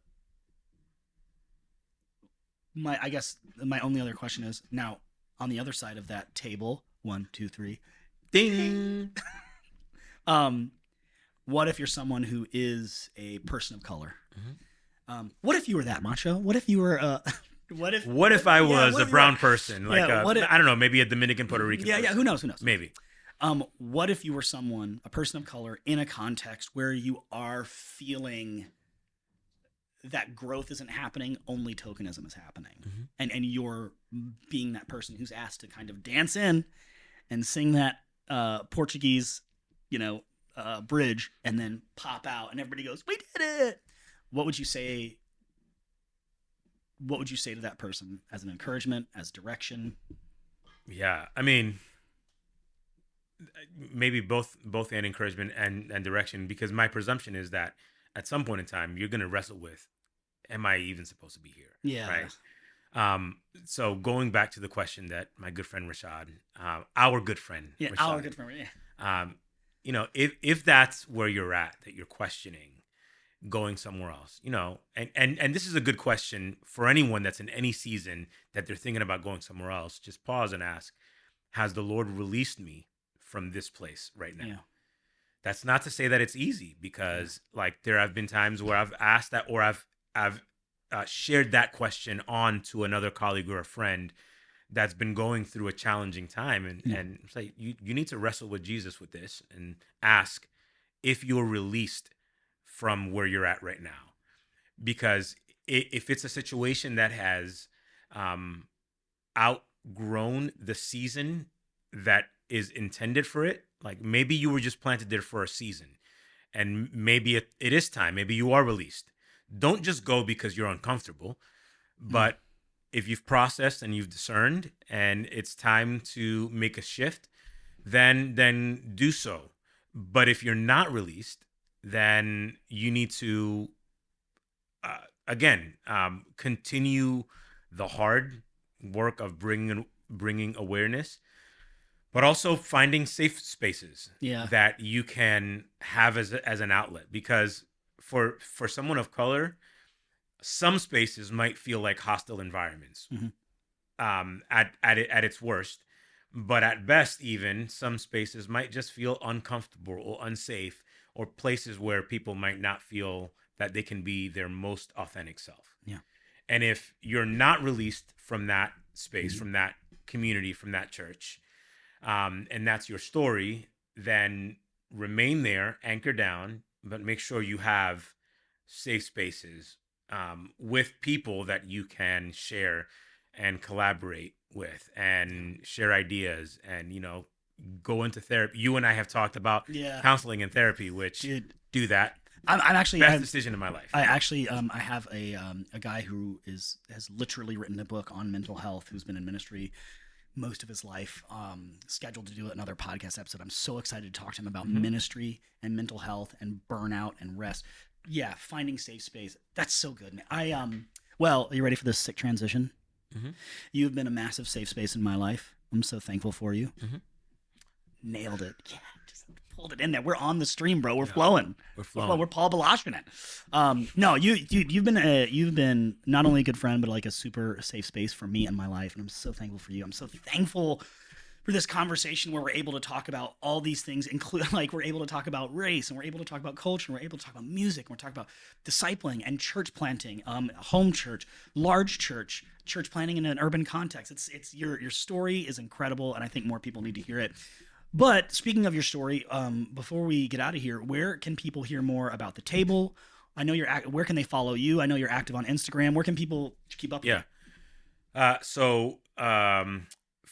guess my only other question is, now on the other side of that table, 1, 2, 3, ding. What if you're someone who is a person of color? What if you were that, Macho? What if you were what if I was a brown person, like I don't know, maybe a Dominican, Puerto Rican person. Who knows? Maybe. What if you were a person of color in a context where you are feeling that growth isn't happening, only tokenism is happening, and you're being that person who's asked to kind of dance in and sing that Portuguese, bridge, and then pop out, and everybody goes, "We did it!" What would you say? What would you say to that person as an encouragement, as direction? Yeah, I mean, maybe both and encouragement and direction, because my presumption is that at some point in time you're going to wrestle with, am I even supposed to be here? Yeah. Right. So going back to the question that my good friend Rashad, our good friend, Rashad, our good friend, if that's where you're at, that you're questioning going somewhere else, and this is a good question for anyone that's in any season that they're thinking about going somewhere else. Just pause and ask, has the Lord released me from this place right now? That's not to say that it's easy, because like there have been times where I've asked that, or I've shared that question on to another colleague or a friend that's been going through a challenging time, and say, you need to wrestle with Jesus with this and ask if you're released from where you're at right now. Because if it's a situation that has outgrown the season that is intended for it, like maybe you were just planted there for a season, and maybe it is time, maybe you are released. Don't just go because you're uncomfortable, but if you've processed and you've discerned and it's time to make a shift, then do so. But if you're not released, then you need to continue the hard work of bringing awareness, but also finding safe spaces that you can have as an outlet. Because for someone of color, some spaces might feel like hostile environments at its worst, but at best, even some spaces might just feel uncomfortable or unsafe, or places where people might not feel that they can be their most authentic self. Yeah. And if you're not released from that space, from that community, from that church, and that's your story, then remain there, anchor down, but make sure you have safe spaces with people that you can share and collaborate with and share ideas, and go into therapy. You and I have talked about counseling and therapy, which do that. I'm actually best decision in my life. I actually I have a guy who has literally written a book on mental health, who's been in ministry most of his life, scheduled to do another podcast episode. I'm so excited to talk to him about ministry and mental health and burnout and rest. Yeah, finding safe space. That's so good, man. Well, are you ready for this sick transition? You've been a massive safe space in my life. I'm so thankful for you. Nailed it. Yeah, just pulled it in there. We're on the stream, bro. We're flowing. We're Paul Balashing it. No, you've been not only a good friend, but like a super safe space for me in my life, and I'm so thankful for you. I'm so thankful for this conversation where we're able to talk about all these things, like we're able to talk about race, and we're able to talk about culture, and we're able to talk about music, and we're talking about discipling and church planting, home church, large church planting in an urban context. It's your story is incredible, and I think more people need to hear it. But speaking of your story, before we get out of here, where can people hear more about the table? I know where can they follow you? I know you're active on Instagram. Where can people keep up with you?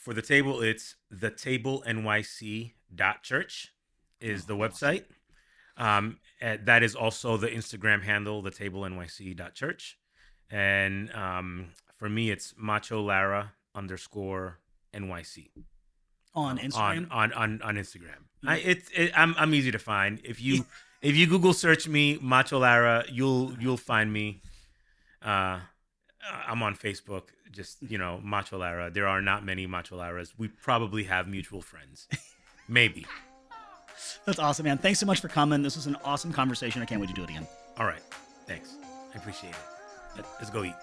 For the table, it's thetablenyc.church is the website. That is also the Instagram handle, thetablenyc.church. And for me, it's Macho Lara _NYC On Instagram? On Instagram. I'm easy to find. If you Google search me, Macho Lara, you'll find me. I'm on Facebook. Just Macho Lara. There are not many Macho Laras. We probably have mutual friends. Maybe. That's awesome, man. Thanks so much for coming. This was an awesome conversation. I can't wait to do it again. All right. Thanks. I appreciate it. Let's go eat.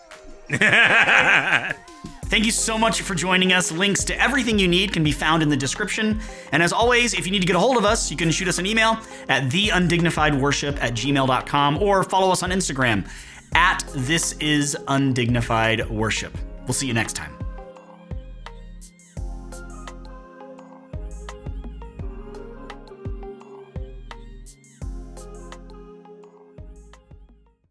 Thank you so much for joining us. Links to everything you need can be found in the description. And as always, if you need to get a hold of us, you can shoot us an email at theundignifiedworship@gmail.com or follow us on Instagram @thisisundignifiedworship. We'll see you next time.